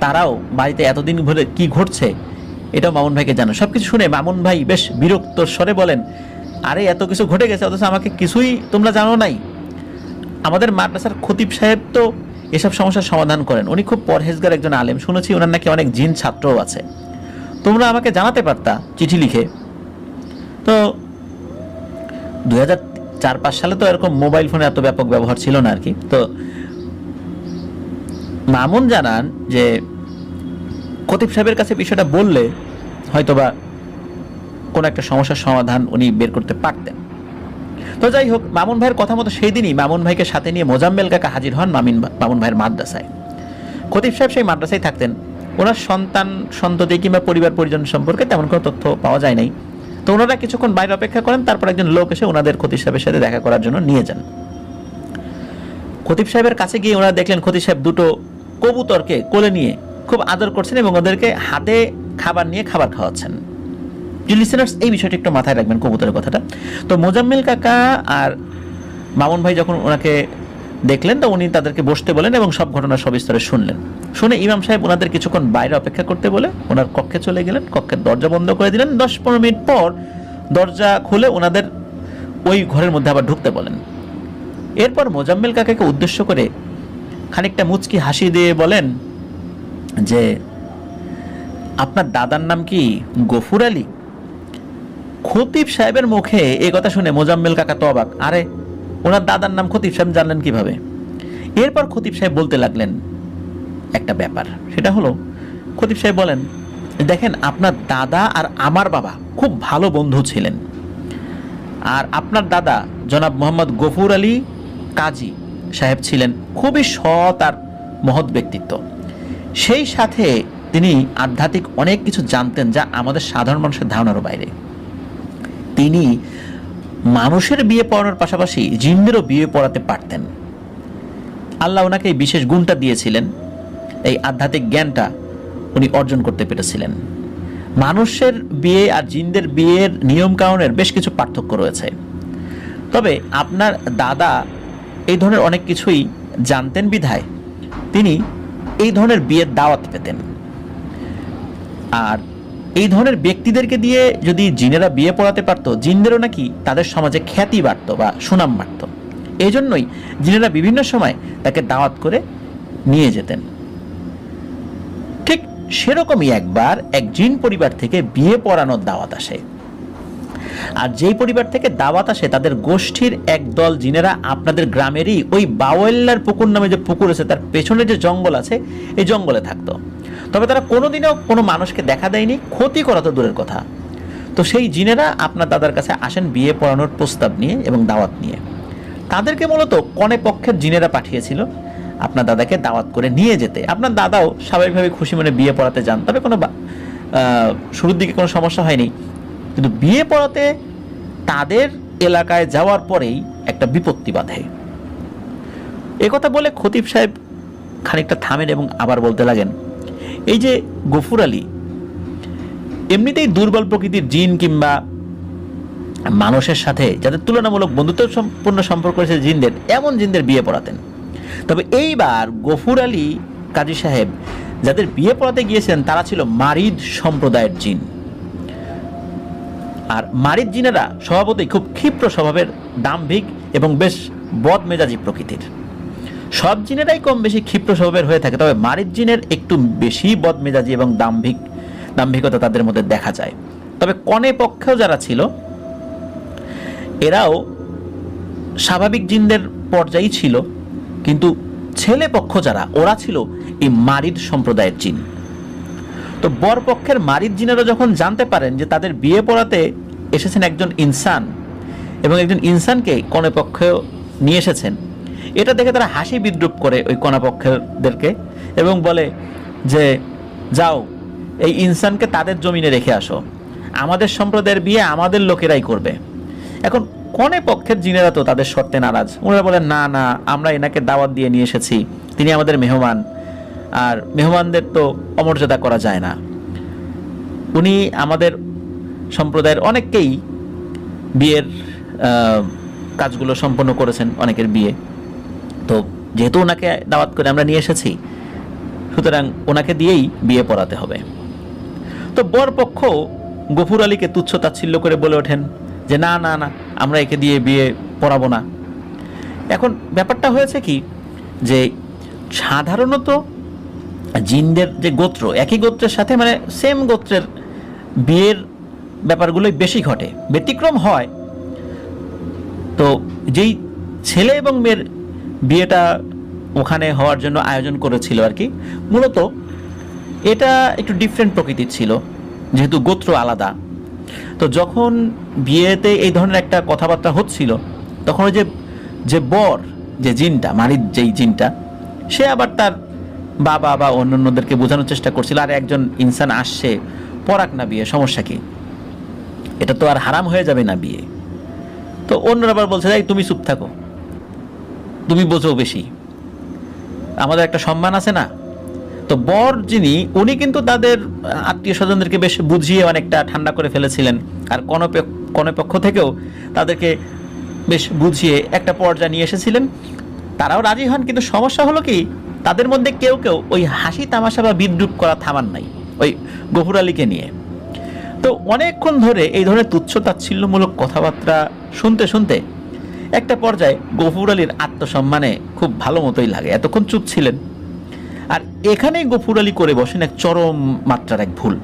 তারাও বাড়িতে এতদিন ধরে কি ঘটছে এটাও মামুন ভাইকে জানান। সবকিছু শুনে মামুন ভাই বেশ বিরক্ত স্বরে বলেন, আরে এত কিছু ঘটে গেছে অথচ আমাকে কিছুই তোমরা জানো নাই। আমাদের মাদ্রাসার খতিব সাহেব তো এসব সমস্যার সমাধান করেন, উনি খুব পরহেজগার একজন আলেম, শুনেছি ওনার নাকি অনেক জিন ছাত্রও আছে। তোমরা আমাকে জানাতে পারতা চিঠি লিখে। তো 2004-05 সালে তো এরকম মোবাইল ফোনের এত ব্যাপক ব্যবহার ছিল না আর কি। তো মামুন জানান যে খতিব সাহেবের কাছে বিষয়টা বললে হয়তোবা কোনো একটা সমস্যার সমাধান উনি বের করতে পারতেন। তো যাই হোক, মামুন ভাইয়ের কথা মতো সেই দিনই মামুন ভাইকে সাথে নিয়ে মোজাম্মেল কাকা হাজির হন মামুন ভাইয়ের মাদ্রাসায়। খতিব সাহেব সেই মাদ্রাসায় থাকতেন। ওনার সন্ততি কিংবা পরিবার পরিজন সম্পর্কে তেমন কোনো তথ্য পাওয়া যায় নাই। তো ওনারা কিছুক্ষণ বাইরে অপেক্ষা করেন, তারপর একজন লোক এসে ওনাদের খতিব সাহেবের সাথে দেখা করার জন্য নিয়ে যান। খতিব সাহেবের কাছে গিয়ে ওনারা দেখলেন খতিব সাহেব দুটো কবুতরকে কোলে নিয়ে খুব আদর করছেন এবং ওদেরকে হাতে খাবার নিয়ে খাবার খাওয়াচ্ছেন। লিসেনার্স, এই বিষয়টা একটু মাথায় রাখবেন, কবুতরের কথাটা। তো মোজাম্মেল কাকা আর মামুন ভাই যখন ওনাকে দেখলেন তো উনি তাদেরকে বসতে বলেন এবং সব ঘটনা সবিস্তারে শুনলেন। শুনে ইমাম সাহেব ওনাদের কিছুক্ষণ বাইরে অপেক্ষা করতে বলে ওনার কক্ষে চলে গেলেন। কক্ষের দরজা বন্ধ করে দিলেন। 10-15 মিনিট পর দরজা খুলে ওনাদের ওই ঘরের মধ্যে আবার ঢুকতে বলেন। এরপর মোজাম্মেল কাকাকে উদ্দেশ্য করে খানিকটা মুচকি হাসি দিয়ে বলেন যে, আপনার দাদার নাম কি গফুর আলী? খতিব সাহেবের মুখে এই কথা শুনে মোজাম্মেল কাকা তো অবাক। আরে, ওনার দাদার নাম খতিব সাহেব জানলেন কিভাবে? এরপর খতিব সাহেব বলতে লাগলেন একটা ব্যাপার। সেটা হলো, খতিব সাহেব বলেন, দেখেন, আপনার দাদা আর আমার বাবা খুব ভালো বন্ধু ছিলেন। আর আপনার দাদা জনাব মোহাম্মদ গফুর আলী কাজী সাহেব ছিলেন খুবই সৎ আর মহৎ ব্যক্তিত্ব। সেই সাথে তিনি আধ্যাত্মিক অনেক কিছু জানতেন যা আমাদের সাধারণ মানুষের ধারণার বাইরে। তিনি মানুষের বিয়ে পড়ানোর পাশাপাশি জিনদেরও বিয়ে পড়াতে পারতেন। আল্লাহ ওনাকে এই বিশেষ গুণটা দিয়েছিলেন, এই আধ্যাত্মিক জ্ঞানটা উনি অর্জন করতে পেরেছিলেন। মানুষের বিয়ে আর জিনদের বিয়ের নিয়ম কানুনের বেশ কিছু পার্থক্য রয়েছে, তবে আপনার দাদা এই ধরনের অনেক কিছুই জানতেন বিধায় তিনি এই ধরনের বিয়ের দাওয়াত পেতেন। আর এই ধরনের ব্যক্তিদেরকে দিয়ে যদি জিনেরা বিয়ে পড়াতে পারত, জিনদেরও নাকি তাদের সমাজে খ্যাতি বাড়ত বা সুনাম বাড়ত। এই জন্যই জিনেরা বিভিন্ন সময় তাকে দাওয়াত করে নিয়ে যেতেন। ঠিক সেরকমই একবার এক জিন পরিবার থেকে বিয়ে পড়ানোর দাওয়াত আসে। আর যেই পরিবার থেকে দাওয়াত আসে তাদের গোষ্ঠীর এক দল জিনেরা আপনাদের গ্রামেরই ওই বাওয়েল্লার পুকুর নামে যে পুকুর আছে তার পেছনে যে জঙ্গল আছে এই জঙ্গলে থাকতো। তবে তারা কোনোদিনও কোনো মানুষকে দেখা দেয়নি, ক্ষতি করা তো দূরের কথা। তো সেই জিনেরা আপনার দাদার কাছে আসেন বিয়ে পড়ানোর প্রস্তাব নিয়ে এবং দাওয়াত নিয়ে। তাদেরকে মূলত কনে পক্ষের জিনেরা পাঠিয়েছিল আপনার দাদাকে দাওয়াত করে নিয়ে যেতে। আপনার দাদাও স্বাভাবিকভাবে খুশি মনে বিয়ে পড়াতে যান, তবে কোনো শুরুর দিকে কোনো সমস্যা হয়নি। কিন্তু বিয়ে পড়াতে তাদের এলাকায় যাওয়ার পরেই একটা বিপত্তি বাধে। একথা বলে খতিব সাহেব খানিকটা থামেন এবং আবার বলতে লাগেন, এই যে গফুর আলী এমনিতেই দুর্বল প্রকৃতির জিন কিংবা মানুষের সাথে যাদের তুলনামূলক বন্ধুত্বপূর্ণ সম্পর্ক রয়েছে জিনদের, এমন জিনদের বিয়ে পড়াতেন। তবে এইবার গফুর আলী কাজী সাহেব যাদের বিয়ে পড়াতে গিয়েছেন তারা ছিল মারিদ সম্প্রদায়ের জিন। আর মারিদ জিনেরা স্বভাবতই খুব ক্ষিপ্র স্বভাবের, দাম্ভিক এবং বেশ বদমেজাজি প্রকৃতির। সব জিনেরাই কম বেশি ক্ষিপ্র স্বভাবের হয়ে থাকে, তবে মারিদ জিনের একটু বেশি বদমেজাজি এবং দাম্ভিকতা তাদের মধ্যে দেখা যায়। তবে কনে পক্ষেও যারা ছিল এরাও স্বাভাবিক জিনদের পর্যায়ে ছিল, কিন্তু ছেলে পক্ষ যারা ওরা ছিল এই মারিদ সম্প্রদায়ের জিন। তো বরপক্ষের মারিদ জিনেরা যখন জানতে পারেন যে তাদের বিয়ে পড়াতে এসেছেন একজন ইনসান এবং একজন ইনসানকে কনে পক্ষেও নিয়ে এসেছেন, এটা দেখে তারা হাসি বিদ্রুপ করে ওই কনাপক্ষদেরকে এবং বলে যে, যাও এই ইনসানকে তাদের জমিনে রেখে আসো, আমাদের সম্প্রদায়ের বিয়ে আমাদের লোকেরাই করবে। এখন কনে পক্ষের জিনেরা তো তাদের শর্তে নারাজ। ওনারা বলেন, না না, আমরা এনাকে দাওয়াত দিয়ে নিয়ে এসেছি, তিনি আমাদের মেহমান, আর মেহমানদের তো অমর্যাদা করা যায় না। উনি আমাদের সম্প্রদায়ের অনেককেই বিয়ের কাজগুলো সম্পন্ন করেছেন, অনেকের বিয়ে। তো যেহেতু ওনাকে দাওয়াত করে আমরা নিয়ে এসেছি, সুতরাং ওনাকে দিয়েই বিয়ে পড়াতে হবে। তো বরপক্ষ গফুর আলীকে তুচ্ছ তাচ্ছিল্য করে বলে ওঠেন যে, না না না, আমরা একে দিয়ে বিয়ে পড়াবো না। এখন ব্যাপারটা হয়েছে কি, যে সাধারণত জিনদের যে গোত্র, একই গোত্রের সাথে মানে সেম গোত্রের বিয়ের ব্যাপারগুলোই বেশি ঘটে, ব্যতিক্রম হয়। তো যেই ছেলে এবং মেয়ের বিয়েটা ওখানে হওয়ার জন্য আয়োজন করেছিল আর কি, মূলত এটা একটু ডিফারেন্ট প্রকৃতির ছিল, যেহেতু গোত্র আলাদা। তো যখন বিয়েতে এই ধরনের একটা কথাবার্তা হচ্ছিল, তখন ওই যে বর, যে জিনটা, মারির যেই জিনটা, সে আবার তার বাবা বা অন্যান্যদেরকে বোঝানোর চেষ্টা করছিল, আর একজন ইনসান আসছে, পরাক না বিয়ে, সমস্যা কি, এটা তো আর হারাম হয়ে যাবে না বিয়ে। তো অন্যরা আবার বলছে, এই তুমি চুপ থাকো, তুমি বোঝো বেশি, আমাদের একটা সম্মান আছে না। তো বর যিনি, উনি কিন্তু তাদের আত্মীয় স্বজনদেরকে বেশ বুঝিয়ে অনেকটা ঠান্ডা করে ফেলেছিলেন, আর কনেপক্ষ থেকেও তাদেরকে বেশ বুঝিয়ে একটা পর্যায়ে নিয়ে এসেছিলেন। তারাও রাজি হন, কিন্তু সমস্যা হলো কি, তাদের মধ্যে কেউ কেউ ওই হাসি তামাশা বা বিদ্রুপ করা থামান নাই ওই গফুর আলীকে নিয়ে। তো অনেকক্ষণ ধরে এই ধরনের তুচ্ছ তাচ্ছিল্যমূলক কথাবার্তা শুনতে শুনতে একটা পর্যায়ে গফুর আলীর আত্মসম্মানে খুব ভালো মতোই লাগে, এতক্ষণ চুপ ছিলেন। আর এখানেই গফুর আলী করে বসেন এক চরম মাত্রার এক ভুল।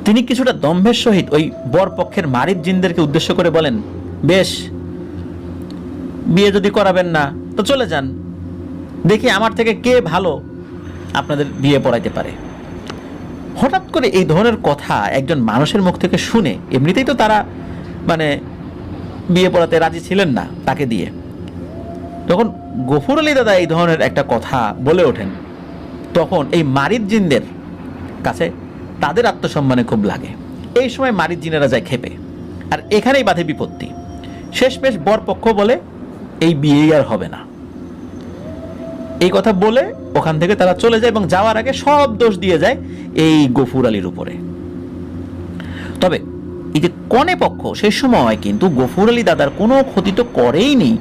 তিনি কিছুটা দম্ভের সহিত ওই বর পক্ষের মারিদ জিনদেরকে উদ্দেশ্য করে বলেন, বেশ, বিয়ে যদি করাবেন না তো চলে যান, দেখি আমার থেকে কে ভালো আপনাদের বিয়ে পড়াইতে পারে। হঠাৎ করে এই ধরনের কথা একজন মানুষের মুখ থেকে শুনে, এমনিতেই তো তারা মানে বিয়ে পড়াতে রাজি ছিলেন না তাকে দিয়ে, যখন গফুর আলী দাদা এই ধরনের একটা কথা বলে ওঠেন, তখন এই মারিদ জিনদের কাছে তাদের আত্মসম্মানে খুব লাগে। এই সময় মারিদ জিনেরা যায় খেপে, আর এখানেই বাধে বিপত্তি। শেষমেশ বর পক্ষ বলে, এই বিয়েই আর হবে না। এই কথা বলে ওখান থেকে তারা চলে যায়, এবং যাওয়ার আগে সব দোষ দিয়ে যায় এই গফুর আলীর উপরে। তবে এই যে কনে পক্ষ, সেই সময় কিন্তু গফুর আলী দাদার কোনো ক্ষতি তো করেই নেই,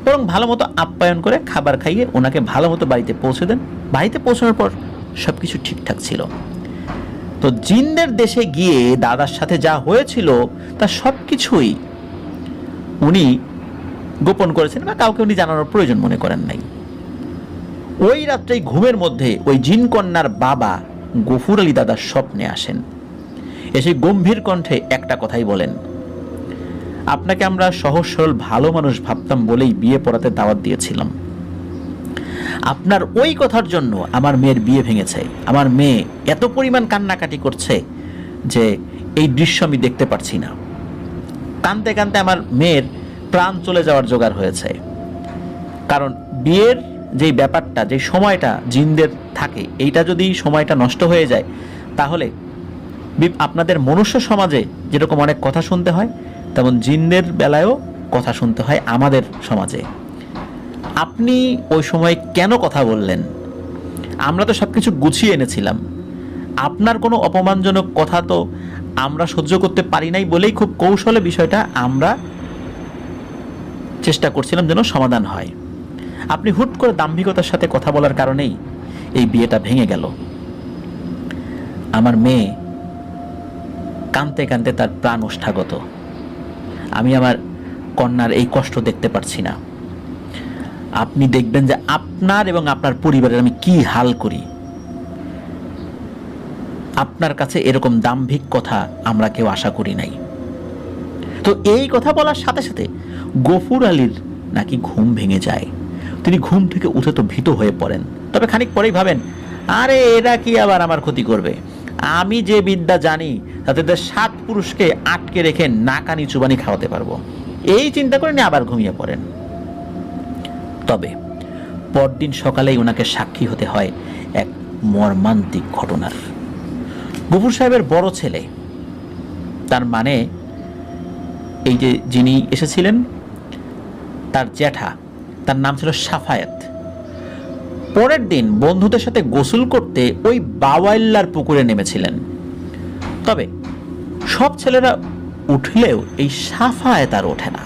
বরং ভালো মতো আপ্যায়ন করে খাবার খাইয়ে ওনাকে ভালো মতো বাড়িতে পৌঁছে দেন। বাড়িতে পৌঁছানোর পর সবকিছু ঠিকঠাক ছিল। তো জিনদের দেশে গিয়ে দাদার সাথে যা হয়েছিল তা সবকিছুই উনি গোপন করেছেন, বা কাউকে উনি জানানোর প্রয়োজন মনে করেন নাই। ওই রাত্রেই ঘুমের মধ্যে ওই জিন কন্যার বাবা গফুর আলী দাদার স্বপ্নে আসেন। এসে গম্ভীর কণ্ঠে একটা কথাই বলেন, আপনাকে আমরা সহজ সরল ভালো মানুষ ভাবতাম বলেই বিয়ে পড়াতে দাওয়াত দিয়েছিলাম। আপনার ওই কথার জন্য আমার মেয়ের বিয়ে ভেঙেছে। আমার মেয়ে এত পরিমাণ কান্নাকাটি করছে যে এই দৃশ্য আমি দেখতে পারছি না। কাঁদতে কাঁদতে আমার মেয়ের প্রাণ চলে যাওয়ার জোগাড় হয়েছে। কারণ বিয়ের যেই ব্যাপারটা, যে সময়টা জিনদের থাকে, এইটা যদি সময়টা নষ্ট হয়ে যায়, তাহলে আপনাদের মনুষ্য সমাজে যেরকম অনেক কথা শুনতে হয়, তেমন জিনদের বেলায়ও কথা শুনতে হয় আমাদের সমাজে। আপনি ওই সময় কেন কথা বললেন? আমরা তো সবকিছু গুছিয়ে এনেছিলাম। আপনার কোনো অপমানজনক কথা তো আমরা সহ্য করতে পারি নাই বলেই খুব কৌশলে বিষয়টা আমরা চেষ্টা করছিলাম যেন সমাধান হয়। আপনি হুট করে দাম্ভিকতার সাথে কথা বলার কারণেই এই বিয়েটা ভেঙে গেল। আমার মেয়ে কাঁদতে কাঁদতে তার প্রাণ ওষ্ঠাগত। আমি আমার কন্যার এই কষ্ট দেখতে পারছি না। আপনি দেখবেন যে আপনার এবং আপনার পরিবারের আমি কি হাল করি। আপনার কাছে এরকম দাম্ভিক কথা আমরা কেউ আশা করি নাই। তো এই কথা বলার সাথে সাথে গফুর আলীর নাকি ঘুম ভেঙে যায়। তিনি ঘুম থেকে উঠে তো ভীত হয়ে পড়েন, তবে খানিক পরেই ভাবেন, আরে এরা কি আবার আমার ক্ষতি করবে? আমি যে বিদ্যা জানি তাতে 7 পুরুষকে আটকে রেখে নাকানি চুবানি খাওয়াতে পারবো। এই চিন্তা করে নিয়ে আবার ঘুমিয়ে পড়েন। তবে পরদিন সকালেই ওনাকে সাক্ষী হতে হয় এক মর্মান্তিক ঘটনার। গফুর সাহেবের বড় ছেলে, তার মানে এই যে যিনি এসেছিলেন তার জ্যাঠা, তার নাম ছিল সাফায়েত, পরের দিন বন্ধুদের সাথে গোসল করতে ওই বাওয়াইল্লার পুকুরে নেমেছিলেন। তবে সব ছেলেরা উঠলেও এই সাফায়েত আর ওঠে না।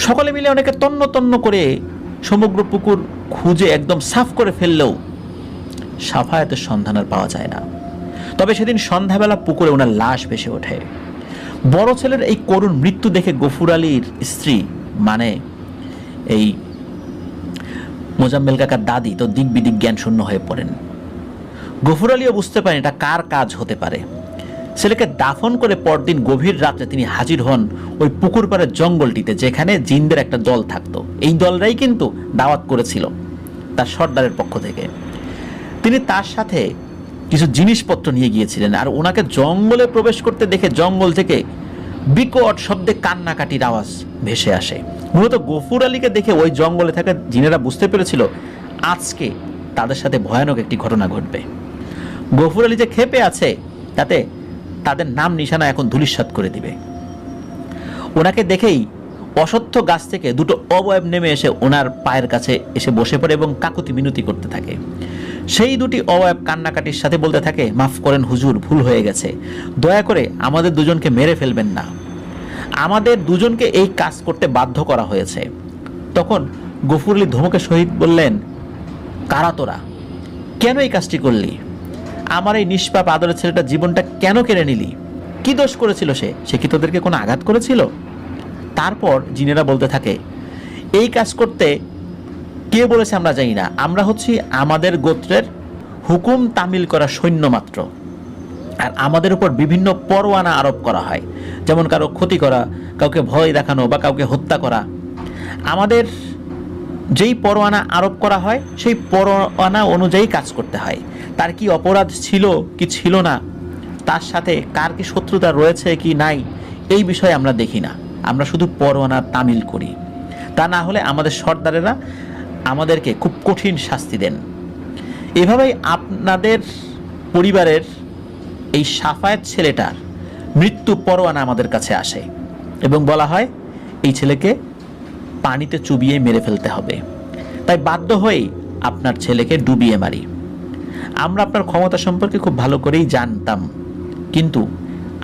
সকলে মিলে অনেকে তন্ন তন্ন করে সমগ্র পুকুর খুঁজে একদম সাফ করে ফেললেও সাফায়েতের সন্ধান আর পাওয়া যায় না। তবে সেদিন সন্ধ্যাবেলা পুকুরে ওনার লাশ ভেসে ওঠে। বড় ছেলের এই করুণ মৃত্যু দেখে গফুর আলীর স্ত্রী, মানে এই মোজাম্মেল কাকার দাদি, তো দিক বিদিক জ্ঞান শূন্য হয়ে পড়েন। গফুর আলীও বুঝতে পারেন এটা কার কাজ হতে পারে। ছেলেকে দাফন করে পরদিন গভীর রাত্রে তিনি হাজির হন ওই পুকুর পাড়ের জঙ্গলটিতে, যেখানে জিনদের একটা দল থাকতো। এই দলরাই কিন্তু দাওয়াত করেছিল তার সর্দারের পক্ষ থেকে। তিনি তার সাথে কিছু জিনিসপত্র নিয়ে গিয়েছিলেন, আর ওনাকে জঙ্গলে প্রবেশ করতে দেখে জঙ্গল থেকে বিকট শব্দে কান্নাকাটির আওয়াজ ভেসে আসে। মূলত গফুর আলীকে দেখে ওই জঙ্গলে থাকা জিনেরা বুঝতে পেরেছিল আজকে তাদের সাথে ভয়ানক একটি ঘটনা ঘটবে। গফুর আলী যে ক্ষেপে আছে তাতে তাদের নাম নিশানা এখন ধূলিসাৎ করে দিবে। ওনাকে দেখেই অশ্বত্থ গাছ থেকে দুটো অবয়ব নেমে এসে ওনার পায়ের কাছে এসে বসে পড়ে এবং কাকুতি মিনতি করতে থাকে। সেই দুটি অবয়ব কান্নাকাটির সাথে বলতে থাকে, মাফ করেন হুজুর, ভুল হয়ে গেছে, দয়া করে আমাদের দুজনকে মেরে ফেলবেন না, আমাদের দুজনকে এই কাজ করতে বাধ্য করা হয়েছে। তখন গফুর আলী ধমকের সহিত বললেন, কারা তোরা, কেন এই কাজটি করলি? আমার এই নিষ্পাপ আদরের ছেলেটার জীবনটা কেন কেড়ে নিলি? কি দোষ করেছিল সে কি তোদেরকে কোনো আঘাত করেছিল? তারপর জিনেরা বলতে থাকে, এই কাজ করতে কে বলেছে আমরা জানি না, আমরা হচ্ছি আমাদের গোত্রের হুকুম তামিল করা সৈন্য মাত্র, আর আমাদের উপর বিভিন্ন পরোয়ানা আরোপ করা হয়, যেমন কারো ক্ষতি করা, কাউকে ভয় দেখানো বা কাউকে হত্যা করা। আমাদের যেই পরোয়ানা আরোপ করা হয় সেই পরোয়ানা অনুযায়ী কাজ করতে হয়। তার কি অপরাধ ছিল কি ছিল না, তার সাথে কার কি শত্রুতা রয়েছে কি নাই, এই বিষয়ে আমরা দেখি না, আমরা শুধু পরোয়ানা তামিল করি। তা না হলে আমাদের সর্দারেরা আমাদেরকে খুব কঠিন শাস্তি দেন। এভাবেই আপনাদের পরিবারের এই সাফায়েত ছেলেটার মৃত্যু পরোয়ানা আমাদের কাছে আসে এবং বলা হয় এই ছেলেকে পানিতে চুবিয়ে মেরে ফেলতে হবে। তাই বাধ্য হয়ে আপনার ছেলেকে ডুবিয়ে মারি। আমরা আপনার ক্ষমতা সম্পর্কে খুব ভালো করেই জানতাম, কিন্তু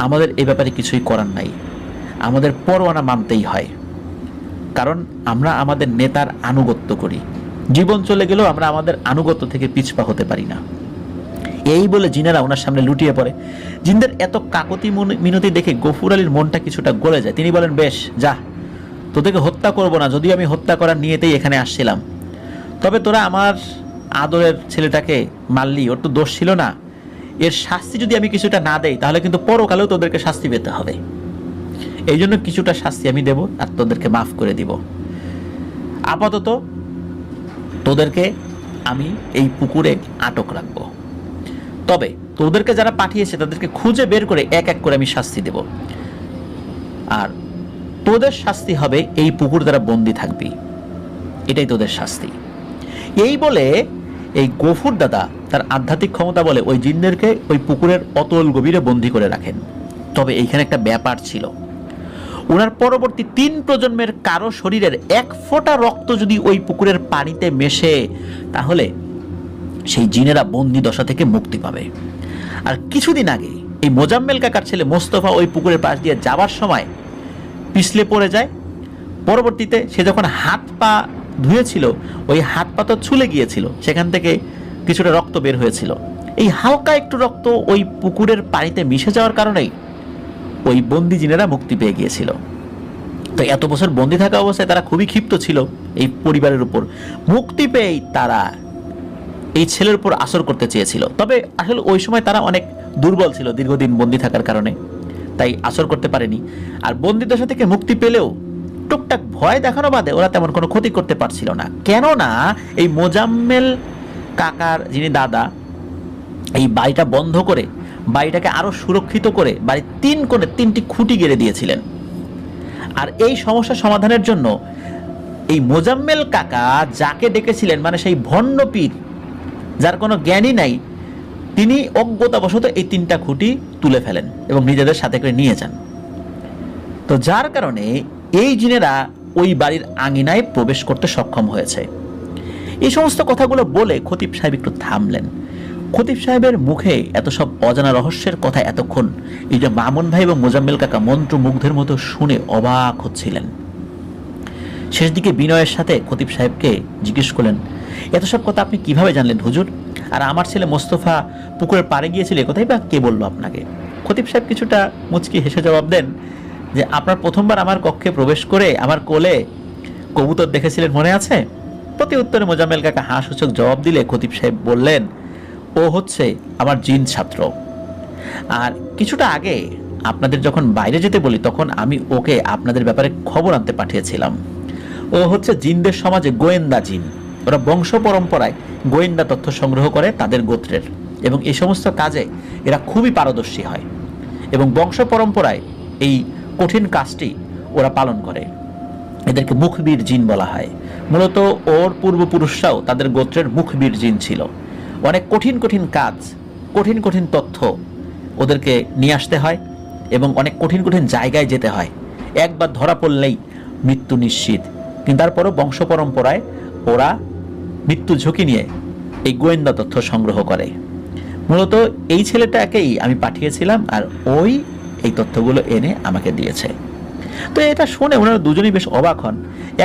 আমাদের এ ব্যাপারে কিছুই করার নাই, আমাদের পরোয়ানা মানতেই হয়, কারণ আমরা আমাদের নেতার আনুগত্য করি। জীবন চলে গেলেও আমরা আমাদের আনুগত্য থেকে পিছপা হতে পারি না। এই বলে জিনেরা ওনার সামনে লুটিয়ে পড়ে। জিনদের এত কাকতি মিনতি দেখে গফুর আলীর মনটা কিছুটা গলে যায়। তিনি বলেন, বেশ যা, তোদেরকে হত্যা করব না, যদিও আমি হত্যা করার নিয়েতেই এখানে আসছিলাম, তবে তোরা আমার আদরের ছেলেটাকে মারলি, ওর তো দোষ ছিল না, এর শাস্তি যদি আমি কিছুটা না দেই তাহলে কিন্তু পরকালেও তোদেরকে শাস্তি পেতে হবে, এই জন্য কিছুটা শাস্তি আমি দেব আর তোদেরকে মাফ করে দিব। আপাতত তোদেরকে আমি এই পুকুরে আটক রাখবো, তবে তোদেরকে যারা পাঠিয়েছে তাদেরকে খুঁজে বের করে এক এক করে আমি শাস্তি দেব, আর তোদের শাস্তি হবে এই পুকুর দ্বারা বন্দি থাকবি, এটাই তোদের শাস্তি। এই বলে এই গফুর দাদা তার আধ্যাত্মিক ক্ষমতা বলে ওই জিনদেরকে ওই পুকুরের অতল গভীরে বন্দি করে রাখেন। তবে এইখানে একটা ব্যাপার ছিল, ওনার পরবর্তী 3 প্রজন্মের কারো শরীরের এক ফোঁটা রক্ত যদি ওই পুকুরের পানিতে মেশে তাহলে সেই জিনেরা বন্দি দশা থেকে মুক্তি পাবে। আর কিছুদিন আগে এই মোজাম্মেল কাকার ছেলে মোস্তফা ওই পুকুরের পাশ দিয়ে যাবার সময় পিছলে পড়ে যায়। পরবর্তীতে সে যখন হাত পা ধুয়েছিল ওই হাত পা তো ছুলে গিয়েছিল, সেখান থেকে কিছুটা রক্ত বের হয়েছিল। এই হালকা একটু রক্ত ওই পুকুরের পানিতে মিশে যাওয়ার কারণেই ওই বন্দি জিনেরা মুক্তি পেয়ে গিয়েছিল। তো এত বছর বন্দি থাকা অবস্থায় তারা খুবই ক্ষিপ্ত ছিল এই পরিবারের উপর। মুক্তি পেয়েই তারা এই ছেলের উপর আসর করতে চেয়েছিল, তবে আসলে ওই সময় তারা অনেক দুর্বল ছিল দীর্ঘদিন বন্দি থাকার কারণে, তাই আসর করতে পারেনি। আর বন্দি দশা থেকে মুক্তি পেলেও টুকটাক ভয় দেখানো বাদে ওরা তেমন কোনো ক্ষতি করতে পারছিল না, কেননা এই মোজাম্মেল কাকার যিনি দাদা এই বাড়িটা বন্ধ করে বাড়িটাকে আরো সুরক্ষিত করে বাড়ির 3 কোণে 3টি খুঁটি গেড়ে দিয়েছিলেন। আর এই সমস্যা সমাধানের জন্য এই মোজাম্মেল কাকা যাকে ডেকেছিলেন, মানে সেই ভণ্ড পীর যার কোনো জ্ঞানই নাই, তিনি অজ্ঞতাবশত এই 3টা খুঁটি তুলে ফেলেন এবং নিজেদের সাথে করে নিয়ে যান। তো যার কারণে এই জিনেরা ওই বাড়ির আঙিনায় প্রবেশ করতে সক্ষম হয়েছে। এই সমস্ত কথাগুলো বলে খতিব সাহেব একটু থামলেন। খতিব সাহেবের মুখে এত সব অজানা রহস্যের কথা এতক্ষণ এই যে মামুন ভাই এবং মোজাম্মেল কাকা মন্ত্রমুগ্ধের মতো শুনে অবাক হচ্ছিলেন। শেষ দিকে বিনয়ের সাথে খতিব সাহেবকে জিজ্ঞেস করলেন, এত সব কথা আপনি কিভাবে জানলেন হুজুর? আর আমার ছেলে মোস্তফা পুকুরের পাড়ে গিয়েছিল, কোথায় বা কে বললো আপনাকে? খতিব সাহেব কিছুটা মুচকি হেসে জবাব দেন যে, আপনার প্রথমবার আমার কক্ষে প্রবেশ করে আমার কোলে কবুতর দেখেছিলেন মনে আছে? প্রতি উত্তরে মোজাম্মেল কাকা হাসসূচক জবাব দিলে খতিব সাহেব বললেন, ও হচ্ছে আমার জিন ছাত্র। আর কিছুটা আগে আপনাদের যখন বাইরে যেতে বলি তখন আমি ওকে আপনাদের ব্যাপারে খবর আনতে পাঠিয়েছিলাম। ও হচ্ছে জিনদের সমাজে গোয়েন্দা জিন। ওরা বংশ পরম্পরায় গোয়েন্দা তথ্য সংগ্রহ করে তাদের গোত্রের, এবং এই সমস্ত কাজে এরা খুবই পারদর্শী হয় এবং বংশ পরম্পরায় এই কঠিন কাজটি ওরা পালন করে। এদেরকে মুখবীর জিন বলা হয়। মূলত ওর পূর্বপুরুষরাও তাদের গোত্রের মুখবীর জিন ছিল। অনেক কঠিন কঠিন কাজ, কঠিন কঠিন তথ্য ওদেরকে নিয়ে আসতে হয় এবং অনেক কঠিন কঠিন জায়গায় যেতে হয়। একবার ধরা পড়লেই মৃত্যু নিশ্চিত, কিন্তু তারপরও বংশ পরম্পরায় ওরা মৃত্যু ঝুঁকি নিয়ে এই গোয়েন্দা তথ্য সংগ্রহ করে। মূলত এই ছেলেটাকেই আমি পাঠিয়েছিলাম, আর ওই এই তথ্যগুলো এনে আমাকে দিয়েছে। তো এটা শুনে ওনারা দুজনেই বেশ অবাক হন।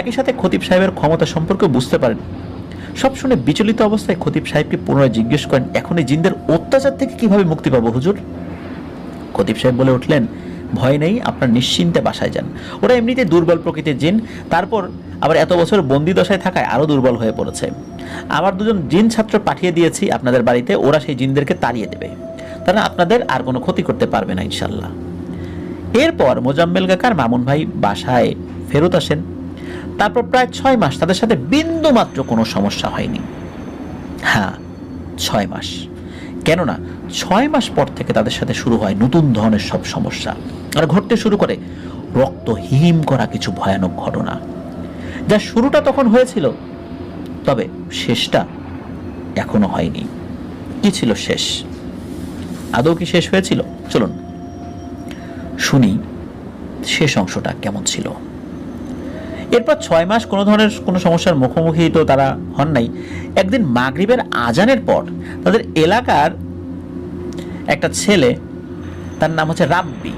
একই সাথে খতিব সাহেবের ক্ষমতা সম্পর্কে বুঝতে পারেন। সব শুনে বিচলিত অবস্থায় খতিব সাহেবকে পুনরায় জিজ্ঞেস করেন, এখন এই জিনদের অত্যাচার থেকে কিভাবে মুক্তি পাবো হুজুর? খতিব সাহেব বলে উঠলেন, ভয় নেই, আপনার নিশ্চিন্তে বাসায় যান। ওরা এমনিতে দুর্বল প্রকৃতির জিন, তারপর আবার এত বছর বন্দি দশায় থাকায় আরও দুর্বল হয়ে পড়েছে। আমার দুজন জিন ছাত্র পাঠিয়ে দিয়েছি আপনাদের বাড়িতে, ওরা সেই জিনদেরকে তাড়িয়ে দেবে। তারা আপনাদের আর কোনো ক্ষতি করতে পারবে না ইনশাল্লাহ। এরপর মোজাম্মেল কাকার মামুন ভাই বাসায় ফেরত আসেন। তারপর প্রায় 6 মাস তাদের সাথে বিন্দু মাত্র কোনো সমস্যা হয়নি। হ্যাঁ, 6 মাস। কেননা 6 মাস পর থেকে তাদের সাথে শুরু হয় নতুন ধরনের সব সমস্যা, আর ঘটতে শুরু করে রক্ত হিম করা কিছু ভয়ানক ঘটনা। যা শুরুটা তখন হয়েছিল, তবে শেষটা এখনো হয়নি। কি ছিল শেষ? আদৌ কি শেষ হয়েছিল? চলুন শুনি শেষ অংশটা কেমন ছিল। এরপর 6 মাস কোনো ধরনের কোনো সমস্যার মুখোমুখি তো তারা হন নাই। একদিন মাগরিবের আজানের পর তাদের এলাকার একটা ছেলে, তার নাম হচ্ছে রাব্বি,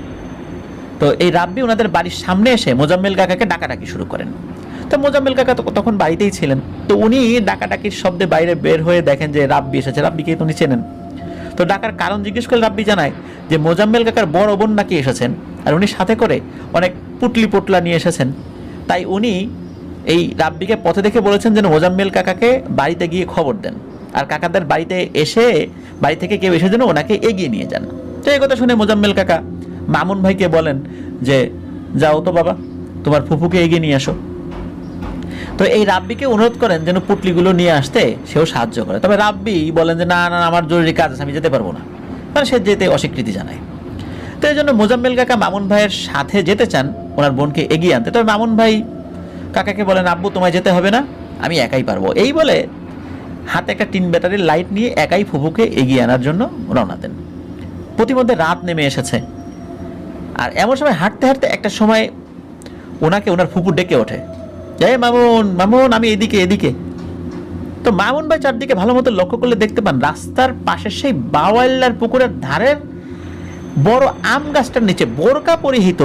তো এই রাব্বি ওনাদের বাড়ির সামনে এসে মোজাম্মেল কাকাকে ডাকাডাকি শুরু করেন। তো মোজাম্মেল কাকা তখন বাড়িতেই ছিলেন। তো উনি ডাকাডাকির শব্দে বাইরে বের হয়ে দেখেন যে রাব্বি এসেছে। রাব্বিকে তো উনি চেনেন। তো ডাকার কারণ জিজ্ঞেস করে রাব্বি জানায় যে মোজাম্মেল কাকার বড় বোন নাকি এসেছেন, আর উনি সাথে করে অনেক পুটলি পোটলা নিয়ে এসেছেন। তাই উনি এই রাব্বিকে পথে দেখে বলেছেন যেন মোজাম্মেল কাকাকে বাড়িতে গিয়ে খবর দেন, আর কাকাদের বাড়িতে এসে বাড়ি থেকে কেউ এসে যেন ওনাকে এগিয়ে নিয়ে যান। তো এই কথা শুনে মোজাম্মেল কাকা মামুন ভাইকে বলেন যে যাও তো বাবা, তোমার ফুফুকে এগিয়ে নিয়ে আসো। তো এই রাব্বিকে অনুরোধ করেন যেন পুটলিগুলো নিয়ে আসতে, সেও সাহায্য করে। তবে রাব্বি বলেন যে না না, আমার জরুরি কাজ আছে, আমি যেতে পারবো না। মানে সে যেতে অস্বীকৃতি জানায়। তো এই জন্য মোজাম্মেল কাকা মামুন ভাইয়ের সাথে যেতে চান ওনার বোনকে এগিয়ে আনতে। তবে মামুন ভাই কাকাকে বলেন, আব্বু তোমায় যেতে হবে না, আমি একাই পারবো। এই বলে হাতে একটা টিন ব্যাটারির লাইট নিয়ে একাই ফুফুকে এগিয়ে আনার জন্য রওনা দেন। প্রতিমধ্যে রাত নেমে এসেছে, আর এমন সময় হাঁটতে হাঁটতে একটা সময় ওনাকে ওনার ফুফু ডেকে ওঠে, এই মামুন মামুন, আমি এদিকে এদিকে। তো মামুন ভাই চারদিকে ভালো মতো লক্ষ্য করলে দেখতে পান রাস্তার পাশে সেই বাওয়াল্লার পুকুরের ধারের বড় আম গাছটার নিচে বোরকা পরিহিত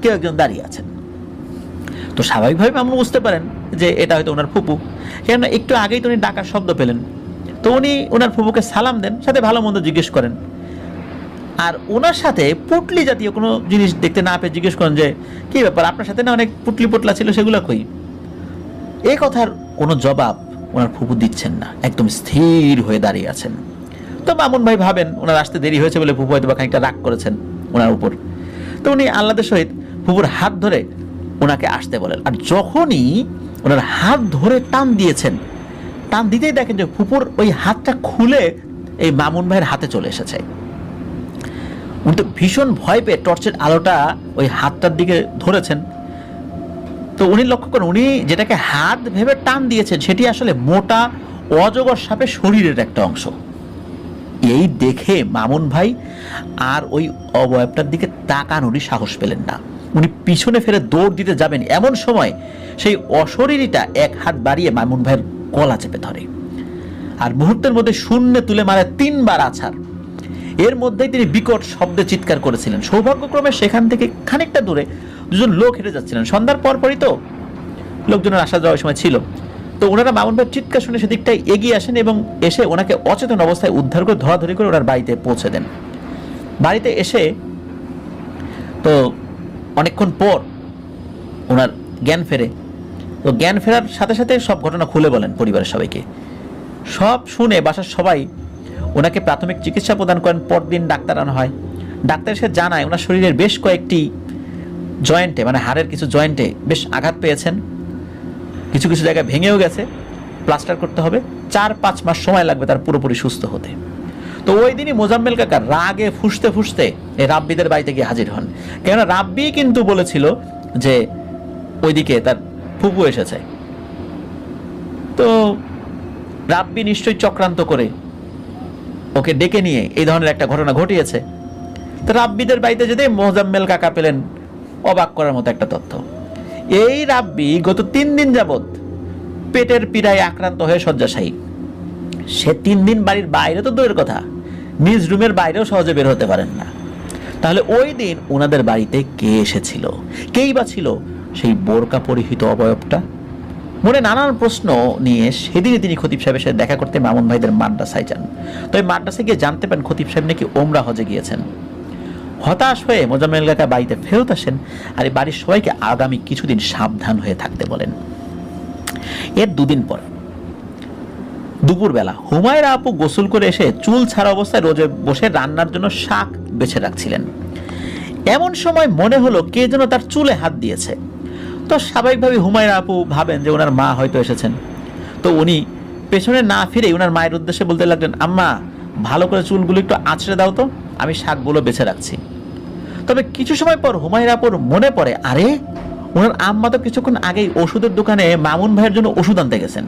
কেউ একজন দাঁড়িয়ে আছেন। তো স্বাভাবিকভাবে মামুন বুঝতে পারেন যে এটা হয়তো ওনার ফুপু, কেননা একটু আগেই তো উনি ডাকার শব্দ পেলেন। তো উনি ওনার ফুপুকে সালাম দেন, সাথে ভালো মন্দ জিজ্ঞেস করেন, আর ওনার সাথে পুটলি জাতীয় কোনো জিনিস দেখতে না পেয়ে জিজ্ঞেস করেন যে কি ব্যাপার, আপনার সাথে না অনেক পুটলি পোটলা ছিল, সেগুলো কই? এই কথার কোনো জবাব ওনার ফুপু দিচ্ছেন না, একদম স্থির হয়ে দাঁড়িয়ে আছেন। তো মামুন ভাই ভাবেন ওনার আসতে দেরি হয়েছে বলে ফুপু হয়তো বা খানিকটা রাগ করেছেন ওনার উপর। তো উনি আহ্লাদের সহিত ফুপুর হাত ধরে ওনাকে আসতে বলেন, আর যখনই ওনার হাত ধরে টান দিয়েছেন, টান দিতেই দেখেন যে ফুপুর ওই হাতটা খুলে এই মামুন ভাইয়ের হাতে চলে এসেছে। উনি তো ভীষণ ভয় পেয়ে টর্চের আলোটা ওই হাতটার দিকে ধরেছেন। তো উনি লক্ষ্য করেন উনি যেটাকে হাত ভেবে টান দিয়েছেন সেটি আসলে মোটা অজগর সাপের শরীরের একটা অংশ। এই দেখে মামুন ভাই আর ওই অবয়বটার দিকে তাকানোরই সাহস পেলেন না। উনি পিছনে ফিরে দৌড় দিতে যাবেন, এমন সময় সেই অশরীরীটা এক হাত বাড়িয়ে মামুন ভাইয়ের গলা চেপে ধরে, আর মুহূর্তের মধ্যে শূন্যে তুলে মারে 3 বার আছাড়। এর মধ্যেই তিনি বিকট শব্দে চিৎকার করেছিলেন। সৌভাগ্যক্রমে সেখান থেকে খানিকটা দূরে দুজন লোক হেঁটে যাচ্ছিলেন। সন্ধ্যার পরপরই তো লোকজনের আসা যাওয়ার সময় ছিল। তো ওনারা মামুন ভাইয়ের চিৎকার শুনে সেদিকটাই এগিয়ে আসেন এবং এসে ওনাকে অচেতন অবস্থায় উদ্ধার করে ধরাধরি করে ওনার বাড়িতে পৌঁছে দেন। বাড়িতে এসে তো অনেকক্ষণ পর ওনার জ্ঞান ফেরে। তো জ্ঞান ফেরার সাথে সাথে সব ঘটনা খুলে বলেন পরিবারের সবাইকে। সব শুনে বাসার সবাই ওনাকে প্রাথমিক চিকিৎসা প্রদান করেন। পরদিন ডাক্তার আনা হয়। ডাক্তার এসে জানায় ওনার শরীরের বেশ কয়েকটি জয়েন্টে, মানে হাড়ের কিছু জয়েন্টে বেশ আঘাত পেয়েছেন, কিছু কিছু জায়গায় ভেঙেও গেছে, প্লাস্টার করতে হবে, 4-5 মাস সময় লাগবে তার পুরোপুরি সুস্থ হতে। তো ওই দিনই মোজাম্মেল কাকা রাগে ফুঁসতে ফুঁসতে এই রাব্বিদের বাড়িতে গিয়ে হাজির হন। কেননা রাব্বি কিন্তু বলেছিল যে ওইদিকে তার ফুপু এসেছে। তো রাব্বি নিশ্চয়ই চক্রান্ত করে ওকে ডেকে নিয়ে এই ধরনের একটা ঘটনা ঘটিয়েছে। তো রাব্বিদের বাড়িতে যেতে মোজাম্মেল কাকা পেলেন অবাক করার মতো একটা তথ্য। এই রাব্বি গত 3 দিন যাবৎ পেটের পীড়ায় আক্রান্ত হয়ে শয্যাশায়ী। সে 3 দিন বাড়ির বাইরে তো দূরের কথা, নিজ রুমের বাইরেও সহজে বের হতে পারেন না। তাহলে ওই দিন ওনাদের বাড়িতে কে এসেছিল, কেই বা ছিল সেই বোরকা পরিহিত অবয়বটা? মনে নানান প্রশ্ন নিয়ে সেদিনই তিনি খতিব সাহেবের সাথে দেখা করতে মামুন ভাইদের মাদ্রাসায় যান। তো এই মাদ্রাসায় গিয়ে জানতে পারেন খতিব সাহেব নাকি ওমরা হজে গিয়েছেন। হতাশ হয়ে মোজাম্মেল কাকা বাড়িতে ফেরত আসেন আর এই বাড়ির সবাইকে আগামী কিছুদিন সাবধান হয়ে থাকতে বলেন। এর 2 দিন পর দুপুরবেলা হুমায়রা আপু গোসল করে এসে চুল ছাড়া অবস্থায় রোজে বসে রান্নার জন্য শাক বেছে রাখছিলেন। এমন সময় মনে হলো কে যেন তার চুলে হাত দিয়েছে। তো স্বাভাবিকভাবে হুমায়রা আপু ভাবেন যে ওনার মা হয়তো এসেছেন। তো উনি পেছনে না ফিরে ওনার মায়ের উদ্দেশ্যে বলতে লাগলেন, আম্মা ভালো করে চুলগুলো একটু আঁচড়ে দাও তো, আমি শাকগুলো বেছে রাখছি। তবে কিছু সময় পর হুমায়রা আপুর মনে পড়ে, আরে ওনার আম্মা তো কিছুক্ষণ আগেই ওষুধের দোকানে মামুন ভাইয়ের জন্য ওষুধ আনতে গেছেন।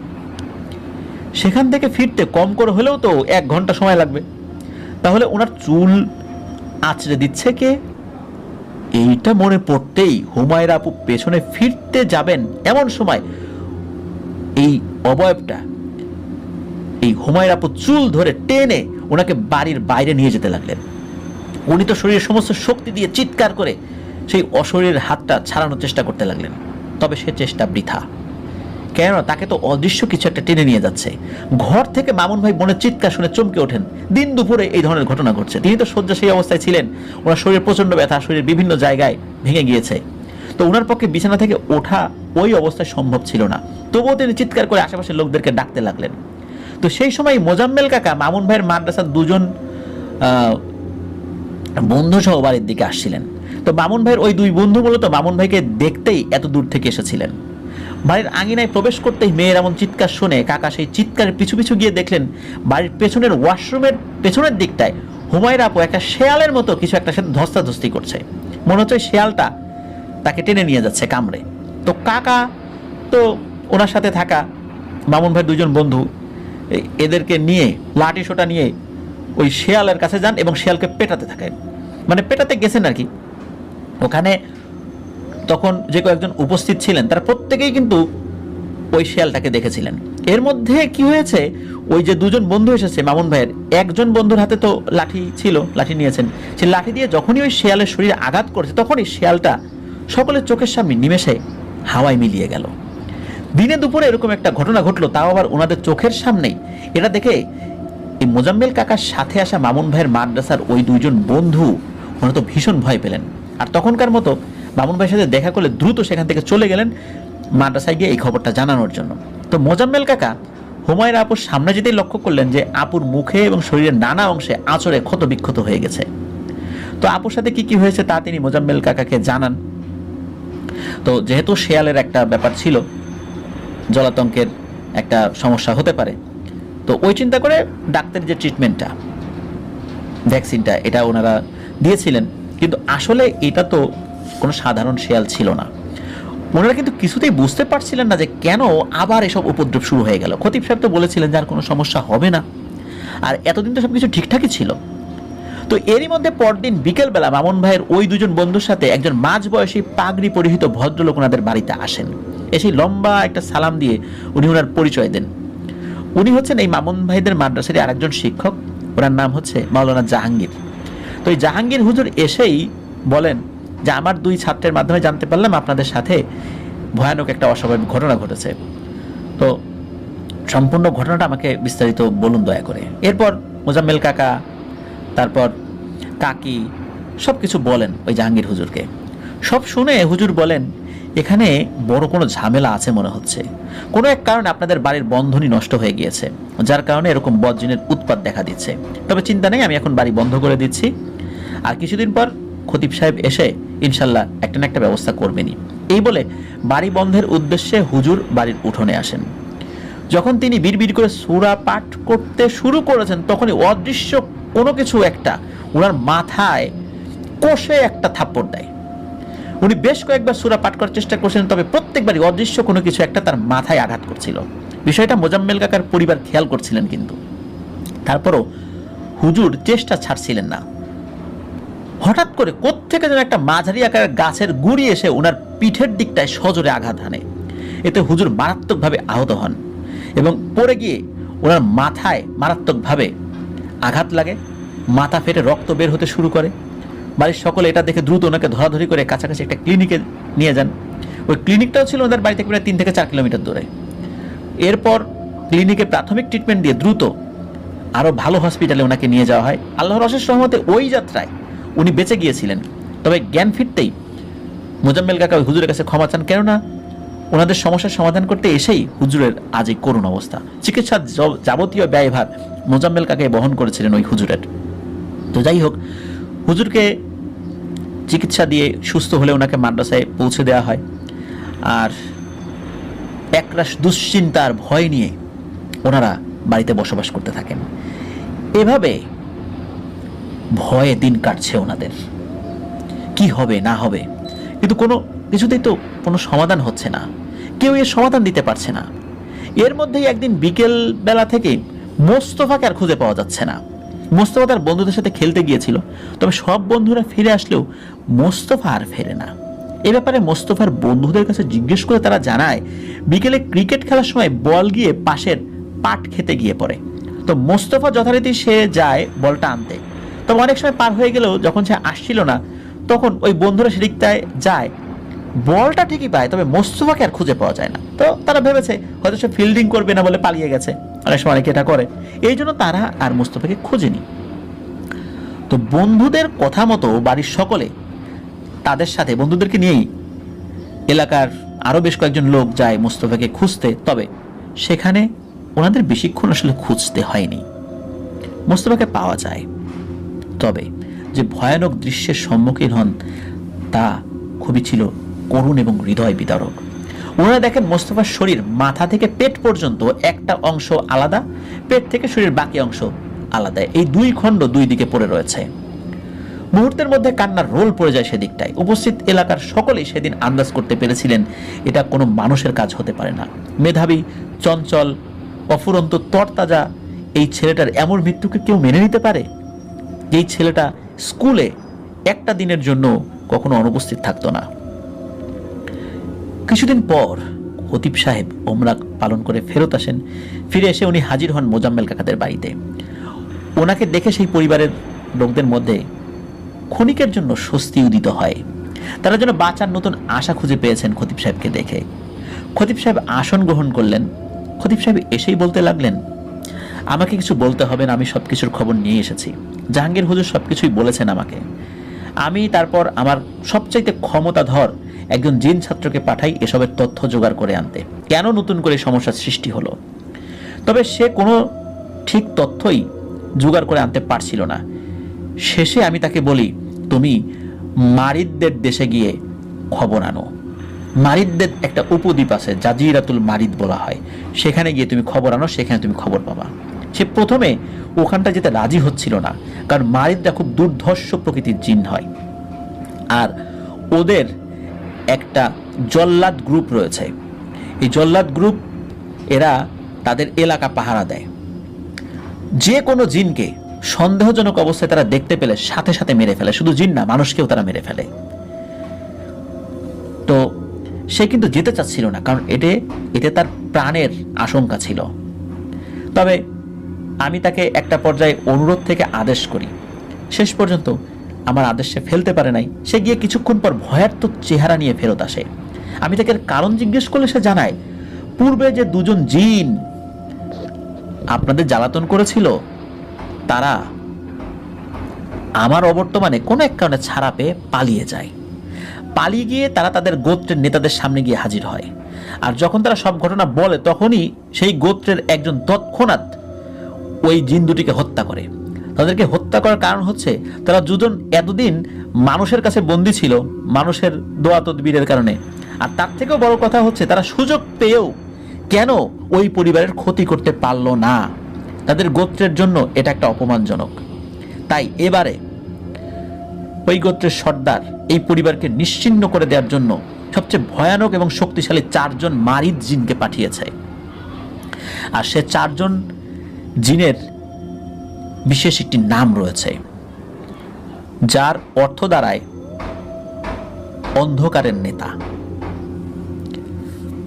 সেখান থেকে ফিরতে কম করে হলেও তো 1 ঘন্টা সময় লাগবে। তাহলে ওনার চুল আঁচড়ে দিচ্ছে কে? এইটা মনে পড়তেই হুমায়রা আপু পেছনে ফিরতে যাবেন, এমন সময় এই অবয়বটা এই হুমায়রা আপু চুল ধরে টেনে ওনাকে বাড়ির বাইরে নিয়ে যেতে লাগলেন। উনি তো শরীরের সমস্ত শক্তি দিয়ে চিৎকার করে সেই অশরীরের হাতটা ছাড়ানোর চেষ্টা করতে লাগলেন। তবে সে চেষ্টা বৃথা, কেননা তাকে তো অদৃশ্য কিছু একটা টেনে নিয়ে যাচ্ছে। ঘর থেকে মামুন ভাই বোনের চিৎকার শুনে চমকে ওঠেন। দিন দুপুরে এই ধরনের ঘটনা ঘটছে। তিনি তো শয্যাশায়ী অবস্থায় ছিলেন, ওনার শরীরে প্রচন্ড ব্যথা, শরীরের বিভিন্ন জায়গায় ভেঙে গিয়েছে। তো ওনার পক্ষে বিছানা থেকে ওঠা ওই অবস্থায় সম্ভব ছিল না। তবুও তিনি চিৎকার করে আশেপাশের লোকদেরকে ডাকতে লাগলেন। তো সেই সময় মোজাম্মেল কাকা মামুন ভাইয়ের মাদ্রাসার 2 জন বন্ধু সহ বাড়ির দিকে আসছিলেন। তো মামুন ভাইয়ের ওই 2 বন্ধু মূলত মামুন ভাইকে দেখতেই এত দূর থেকে এসেছিলেন। বাড়ির আঙিনায় প্রবেশ করতেই মেয়ের এমন চিৎকার শুনে কাকা সেই চিৎকারের পিছু পিছু গিয়ে দেখলেন বাড়ির পেছনের ওয়াশরুমের পেছনের দিকটায় হুমায়রা আপু একটা শেয়ালের মতো কিছু একটা সাথে ধস্তাধস্তি করছে। মনে হচ্ছে শেয়ালটা তাকে টেনে নিয়ে যাচ্ছে কামড়ে। তো কাকা তো ওনার সাথে থাকা মামুন ভাই 2 জন বন্ধু এদেরকে নিয়ে লাঠি সোটা নিয়ে ওই শেয়ালের কাছে যান এবং শেয়ালকে পেটাতে থাকেন। মানে পেটাতে গেছেন আর কি। ওখানে তখন যে কয়েকজন উপস্থিত ছিলেন তারা প্রত্যেকেই কিন্তু ওই শেয়ালটাকে দেখেছিলেন। এর মধ্যে কি হয়েছে, ওই যে 2 জন বন্ধু এসেছে মামুন ভাইয়ের, একজন বন্ধুর হাতে তো লাঠি ছিল, লাঠি নিয়েছেন। সেই লাঠি দিয়ে যখনই ওই শেয়ালের শরীরে আঘাত করেছে তখনই শেয়ালটা সকলের চোখের সামনে নিমেষে হাওয়ায় মিলিয়ে গেল। দিনে দুপুরে এরকম একটা ঘটনা ঘটলো, তাও আবার ওনাদের চোখের সামনেই। এটা দেখে এই মোজাম্মেল কাকার সাথে আসা মামুন ভাইয়ের মাদ্রাসার ওই 2 জন বন্ধু ওনারা তো ভীষণ ভয় পেলেন। আর তখনকার মতো মামুন ভাইয়ের সাথে দেখা করলে দ্রুত সেখান থেকে চলে গেলেন মাদ্রাসায় গিয়ে এই খবরটা জানানোর জন্য। তো মোজাম্মেল কাকা হুমায়রা আপুর সামনে যেতেই লক্ষ্য করলেন যে আপুর মুখে এবং শরীরের নানা অংশে আঁচড়ে ক্ষত বিক্ষত হয়ে গেছে। তো আপুর সাথে কি কি হয়েছে তা তিনি মোজাম্মেল কাকাকে জানান। তো যেহেতু শেয়ালের একটা ব্যাপার ছিল, জলাতঙ্কের একটা সমস্যা হতে পারে, তো ওই চিন্তা করে ডাক্তারের যে ট্রিটমেন্টটা, ভ্যাকসিনটা, এটা ওনারা দিয়েছিলেন। কিন্তু আসলে এটা তো কোনো সাধারণ শেয়াল ছিল না। ওনারা কিন্তু কিছুতেই বুঝতে পারছিলেন না যে কেন আবার এসব উপদ্রব শুরু হয়ে গেল। খতিব সাহেব তো বলেছিলেন যে আর কোনো সমস্যা হবে না, আর এতদিন তো সব কিছু ঠিকঠাকই ছিল। তো এরই মধ্যে পরদিন বিকেলবেলা মামুন ভাইয়ের ওই 2 জন বন্ধুর সাথে একজন মাঝবয়সী পাগড়ি পরিহিত ভদ্রলোক ওনাদের বাড়িতে আসেন। এসে লম্বা একটা সালাম দিয়ে উনি ওনার পরিচয় দেন। উনি হচ্ছেন এই মামুন ভাইদের মাদ্রাসার আরেকজন শিক্ষক, ওনার নাম হচ্ছে মাওলানা জাহাঙ্গীর। তো এই জাহাঙ্গীর হুজুর এসেই বলেন যে আমার 2 ছাত্রের মাধ্যমে জানতে পারলাম আপনাদের সাথে ভয়ানক একটা অস্বাভাবিক ঘটনা ঘটেছে। তো সম্পূর্ণ ঘটনাটা আমাকে বিস্তারিত বলুন দয়া করে। এরপর মোজাম্মেল কাকা, তারপর কাকি সব কিছু বলেন ওই জাহাঙ্গীর হুজুরকে। সব শুনে হুজুর বলেন, এখানে বড় কোনো ঝামেলা আছে মনে হচ্ছে। কোনো এক কারণে আপনাদের বাড়ির বন্ধনই নষ্ট হয়ে গিয়েছে, যার কারণে এরকম বদজিনের উৎপাত দেখা দিচ্ছে। তবে চিন্তা নেই, আমি এখন বাড়ি বন্ধ করে দিচ্ছি, আর কিছুদিন পর খতিব সাহেব এসে ইনশাল্লাহ একটা না একটা ব্যবস্থা করবেনই। এই বলে বাড়ি বন্ধের উদ্দেশ্যে হুজুর বাড়ির উঠোনে আসেন। যখন তিনি বিড়বিড় করে সূরা পাঠ করতে শুরু করেছেন, তখনই অদৃশ্য কোনো কিছু একটা ওনার মাথায় কষে একটা থাপ্পড় দেয়। উনি বেশ কয়েকবার সূরা পাঠ করার চেষ্টা করছিলেন, তবে প্রত্যেকবারই অদৃশ্য কোনো কিছু একটা তার মাথায় আঘাত করছিল। বিষয়টা মোজাম্মেল কাকার পরিবার খেয়াল করছিলেন, কিন্তু তারপরও হুজুর চেষ্টা ছাড়ছিলেন না। হঠাৎ করে কোত্থেকে যেন একটা মাঝারি আকারের গাছের গুড়ি এসে ওনার পিঠের দিকটায় সজোরে আঘাত হানে। এতে হুজুর মারাত্মকভাবে আহত হন এবং পড়ে গিয়ে ওনার মাথায় মারাত্মকভাবে আঘাত লাগে, মাথা ফেটে রক্ত বের হতে শুরু করে। বাড়ির সকলে এটা দেখে দ্রুত ওনাকে ধরাধরি করে কাছাকাছি একটা ক্লিনিকে নিয়ে যান। ওই ক্লিনিকটাও ছিল ওদের বাড়ি থেকে প্রায় 3 থেকে 4 কিলোমিটার দূরে। এরপর ক্লিনিকে প্রাথমিক ট্রিটমেন্ট দিয়ে দ্রুত আরও ভালো হসপিটালে ওনাকে নিয়ে যাওয়া হয়। আল্লাহর অশেষ রহমতে ওই যাত্রায় উনি বেঁচে গিয়েছিলেন। তবে জ্ঞান ফিরতেই মোজাম্মেল কাকা ওই হুজুরের কাছে ক্ষমা চান, কেননা ওনাদের সমস্যার সমাধান করতে এসেই হুজুরের আজ এই করুণ অবস্থা। চিকিৎসার যাবতীয় ব্যয়ভার মোজাম্মেল কাকাই বহন করেছিলেন ওই হুজুরের। তো যাই হোক, হুজুরকে চিকিৎসা দিয়ে সুস্থ হলে ওনাকে মাদ্রাসায় পৌঁছে দেওয়া হয়। আর একরাশ দুশ্চিন্তার ভয় নিয়ে ওনারা বাড়িতে বসবাস করতে থাকেন। এভাবে ভয়ে দিন কাটছে ওনাদের, কি হবে না হবে, কিন্তু কোনো কিছুতেই তো কোনো সমাধান হচ্ছে না, কেউ এর সমাধান দিতে পারছে না। এর মধ্যেই একদিন বিকেল বেলা থেকে মোস্তফাকে আর খুঁজে পাওয়া যাচ্ছে না। মোস্তফা তার বন্ধুদের সাথে খেলতে গিয়েছিল, তবে সব বন্ধুরা ফিরে আসলেও মোস্তফা আর ফেরে না। এ ব্যাপারে মোস্তফার বন্ধুদের কাছে জিজ্ঞেস করে তারা জানায়, বিকেলে ক্রিকেট খেলার সময় বল গিয়ে পাশের পাট খেতে গিয়ে পড়ে। তো মোস্তফা যথারীতি সে যায় বলটা আনতে, তবে অনেক সময় পার হয়ে গেলেও যখন সে আসছিল না, তখন ওই বন্ধুরা সেদিকটায় যায়, বলটা ঠিকই পায়, তবে মোস্তফাকে আর খুঁজে পাওয়া যায় না। তো তারা ভেবেছে হয়তো সে ফিল্ডিং করবে না বলে পালিয়ে গেছে, অনেক সময় অনেকে এটা করে, এই জন্য তারা আর মোস্তফাকে খোঁজেনি। তো বন্ধুদের কথা মতো বাড়ির সকলে তাদের সাথে বন্ধুদেরকে নিয়েই এলাকার আরও বেশ কয়েকজন লোক যায় মোস্তফাকে খুঁজতে। তবে সেখানে ওনাদের বেশিক্ষণ আসলে খুঁজতে হয়নি, মোস্তফাকে পাওয়া যায়। তবে যে ভয়ানক দৃশ্যের সম্মুখীন হন তা খুবই ছিল করুণ এবং হৃদয় বিদারক। ওনারা দেখেন মোস্তফার শরীর মাথা থেকে পেট পর্যন্ত একটা অংশ আলাদা, পেট থেকে শরীরের বাকি অংশ আলাদা, এই দুই খণ্ড দুই দিকে পড়ে রয়েছে। মুহূর্তের মধ্যে কান্নার রোল পড়ে যায় সেদিকটায়। উপস্থিত এলাকার সকলেই সেদিন আন্দাজ করতে পেরেছিলেন এটা কোনো মানুষের কাজ হতে পারে না। মেধাবী, চঞ্চল, অফুরন্ত, তরতাজা এই ছেলেটার এমন মৃত্যুকে কেউ মেনে নিতে পারে? এই ছেলেটা স্কুলে একটা দিনের জন্য কখনো অনুপস্থিত থাকতো না। কিছুদিন পর খতিব সাহেব ওমরা পালন করে ফেরত আসেন। ফিরে এসে উনি হাজির হন মোজাম্মেল কাকাদের বাড়িতে। ওনাকে দেখে সেই পরিবারের লোকদের মধ্যে ক্ষণিকের জন্য স্বস্তি উদিত হয়। তারা যেন বাঁচার নতুন আশা খুঁজে পেয়েছেন খতিব সাহেবকে দেখে। খতিব সাহেব আসন গ্রহণ করলেন। খতিব সাহেব এসেই বলতে লাগলেন, আমাকে কিছু বলতে হবে না, আমি সব কিছুর খবর নিয়ে এসেছি। জাহাঙ্গীর হুজুর সব কিছুই বলেছেন আমাকে। আমি তারপর আমার সবচাইতে ক্ষমতাধর একজন জিন ছাত্রকে পাঠাই এসবের তথ্য জোগাড় করে আনতে, কেন নতুন করে সমস্যার সৃষ্টি হলো। তবে সে কোনো ঠিক তথ্যই জোগাড় করে আনতে পারছিল না। শেষে আমি তাকে বলি, তুমি মারিদদের দেশে গিয়ে খবর আনো। মারিদদের একটা উপদ্বীপ আছে, জাজিরাতুল মারিদ বলা হয়, সেখানে গিয়ে তুমি খবর আনো, সেখানে তুমি খবর পাবা। সে প্রথমে ওখানটা যেতে রাজি হচ্ছিল না, কারণ মারিদরা খুব দুর্ধর্ষ প্রকৃতির জিন হয়, আর ওদের একটা জল্লাদ গ্রুপ রয়েছে। এই জল্লাদ গ্রুপ এরা তাদের এলাকা পাহারা দেয়। যে কোনো জিনকে সন্দেহজনক অবস্থায় তারা দেখতে পেলে সাথে সাথে মেরে ফেলে। শুধু জিন না, মানুষকেও তারা মেরে ফেলে। তো সে কিন্তু যেতে চাচ্ছিল না, কারণ এতে তার প্রাণের আশঙ্কা ছিল। তবে আমি তাকে একটা পর্যায়ে অনুরোধ থেকে আদেশ করি। শেষ পর্যন্ত আমার আদেশ সে ফেলতে পারে নাই। সে গিয়ে কিছুক্ষণ পর ভয়ার্ত চেহারা নিয়ে ফেরত আসে। আমি তাকে কারণ জিজ্ঞেস করলে সে জানায়, পূর্বে যে দুজন জিন আপনাদের জ্বালাতন করেছিল, তারা আমার অবর্তমানে কোনো এক কারণে ছাড়া পেয়ে পালিয়ে যায়। পালিয়ে গিয়ে তারা তাদের গোত্রের নেতাদের সামনে গিয়ে হাজির হয়। আর যখন তারা সব ঘটনা বলে তখনই সেই গোত্রের একজন তৎক্ষণাৎ ওই জিন দুটিকে হত্যা করে। তাদেরকে হত্যা করার কারণ হচ্ছে তারা দুজন এতদিন মানুষের কাছে বন্দী ছিল মানুষের দোয়া তদবিরের কারণে। আর তার থেকেও বড় কথা হচ্ছে তারা সুযোগ পেয়েও কেন ওই পরিবারের ক্ষতি করতে পারল না। তাদের গোত্রের জন্য এটা একটা অপমানজনক। তাই এবারে ওই গোত্রের সর্দার এই পরিবারকে নিশ্চিহ্ন করে দেওয়ার জন্য সবচেয়ে ভয়ানক এবং শক্তিশালী 4 জন মারিদ জিনকে পাঠিয়েছে। আর সে 4 জন জিনের বিশেষ একটি নাম রয়েছে, যার অর্থ দাঁড়ায় অন্ধকারের নেতা।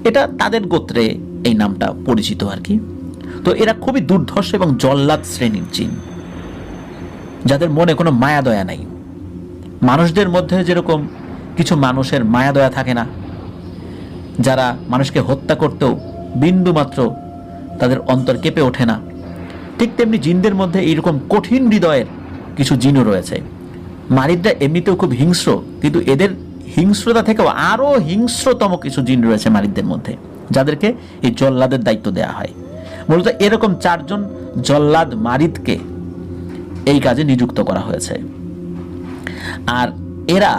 এটা তাদের গোত্রে এই নামটা পরিচিত আর কি। তো এরা খুবই দুর্ধর্ষ এবং জল্লাদ শ্রেণীর জিন, যাদের মনে কোনো মায়া দয়া নাই। মানুষদের মধ্যে যেরকম কিছু মানুষের মায়া দয়া থাকে না, যারা মানুষকে হত্যা করতেও বিন্দু মাত্র তাদের অন্তর কেঁপে ওঠে না, ঠিক তেমনি জিনদের মধ্যে এইরকম কঠিন হৃদয়ের কিছু জিনও রয়েছে। মারিদরা এমনিতেও খুব হিংস্র, কিন্তু এদের হিংস্রতা থেকেও আরও হিংস্রতম কিছু জিন রয়েছে মারিদদের মধ্যে, যাদেরকে এই জল্লাদের দায়িত্ব দেওয়া হয়। মূলত এরকম 4 জন জল্লাদ মারিদকে এই কাজে নিযুক্ত করা হয়েছে। আর এরা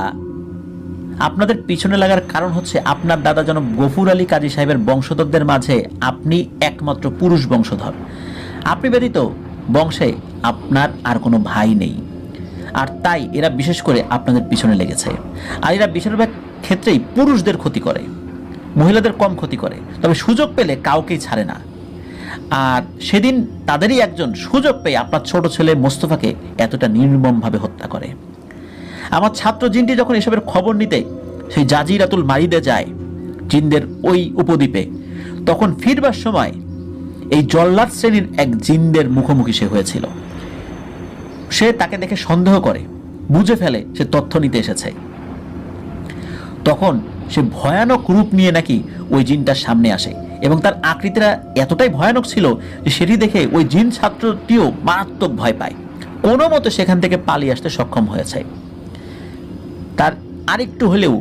আপনাদের পিছনে লাগার কারণ হচ্ছে আপনার দাদা জনাব গফুর আলী কাজী সাহেবের বংশধরদের মাঝে আপনি একমাত্র পুরুষ বংশধর। আপনি ব্যতীত বংশে আপনার আর কোনো ভাই নেই, আর তাই এরা বিশেষ করে আপনাদের পিছনে লেগেছে। আর এরা বেশিরভাগ ক্ষেত্রেই পুরুষদের ক্ষতি করে, মহিলাদের কম ক্ষতি করে, তবে সুযোগ পেলে কাউকেই ছাড়ে না। আর সেদিন তাদেরই একজন সুযোগ পেয়ে আপনার ছোট ছেলে মোস্তফাকে এতটা নির্মমভাবে হত্যা করে। আমার ছাত্র জিনটি যখন এসবের খবর নিতে সেই জাজিরাতুল মারিদে যায় জিনদের ওই উপদ্বীপে, তখন ফিরবার সময় এই জল্লাদ শ্রেণীর এক জিনদের মুখোমুখি সে হয়েছিল। সে তাকে দেখে সন্দেহ করে, বুঝে ফেলে সে তথ্য নিতে এসেছে। তখন সে ভয়ানক রূপ নিয়ে নাকি ওই জিনটার সামনে আসে, এবং তার আকৃতিটা এতটাই ভয়ানক ছিল যে সেটি দেখে ওই জিন ছাত্রটিও মারাত্মক ভয় পায়। কোনো মতে সেখান থেকে পালিয়ে আসতে সক্ষম হয়েছে। তার আরেকটু হলেও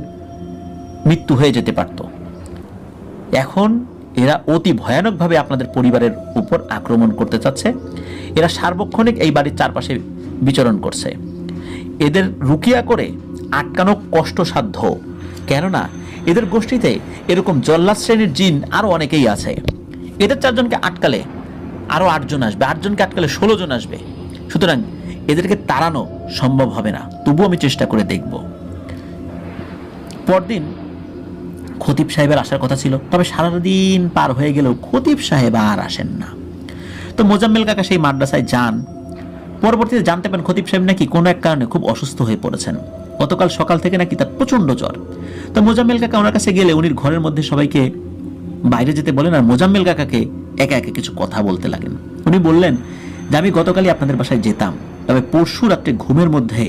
মৃত্যু হয়ে যেতে পারত। এখন এরা অতি ভয়ানকভাবে আপনাদের পরিবারের উপর আক্রমণ করতে চাচ্ছে। এরা সার্বক্ষণিক এই বাড়ির চারপাশে বিচরণ করছে। এদের রুকিয়া করে আটকানো কষ্টসাধ্য, কেননা এদের গোষ্ঠীতে এরকম জল্লাদ শ্রেণীর জিন আরও অনেকেই আছে। এদের 4 জনকে আটকালে আরও 8 জন আসবে, 8 জনকে আটকালে 16 জন আসবে। সুতরাং এদেরকে তাড়ানো সম্ভব হবে না, তবুও আমি চেষ্টা করে দেখব। পরদিন খতিব সাহেবের আসার কথা ছিল, তবে সারাদিন পার হয়ে গেলেও খতিব সাহেব আর আসেন না। তো মোজাম্মেল কাকা সেই মাদ্রাসায় যান। পরবর্তীতে জানতে পারেন খতিব সাহেব নাকি কোনো এক কারণে খুব অসুস্থ হয়ে পড়েছেন। গতকাল সকাল থেকে নাকি তার প্রচণ্ড জ্বর। তো মোজাম্মেল কাকা ওনার কাছে গেলে উনি ঘরের মধ্যে সবাইকে বাইরে যেতে বলেন, আর মোজাম্মেল কাকাকে একা একা কিছু কথা বলতে লাগেন। উনি বললেন যে আমি গতকালই আপনাদের বাসায় যেতাম, তবে পরশু রাত্রে ঘুমের মধ্যে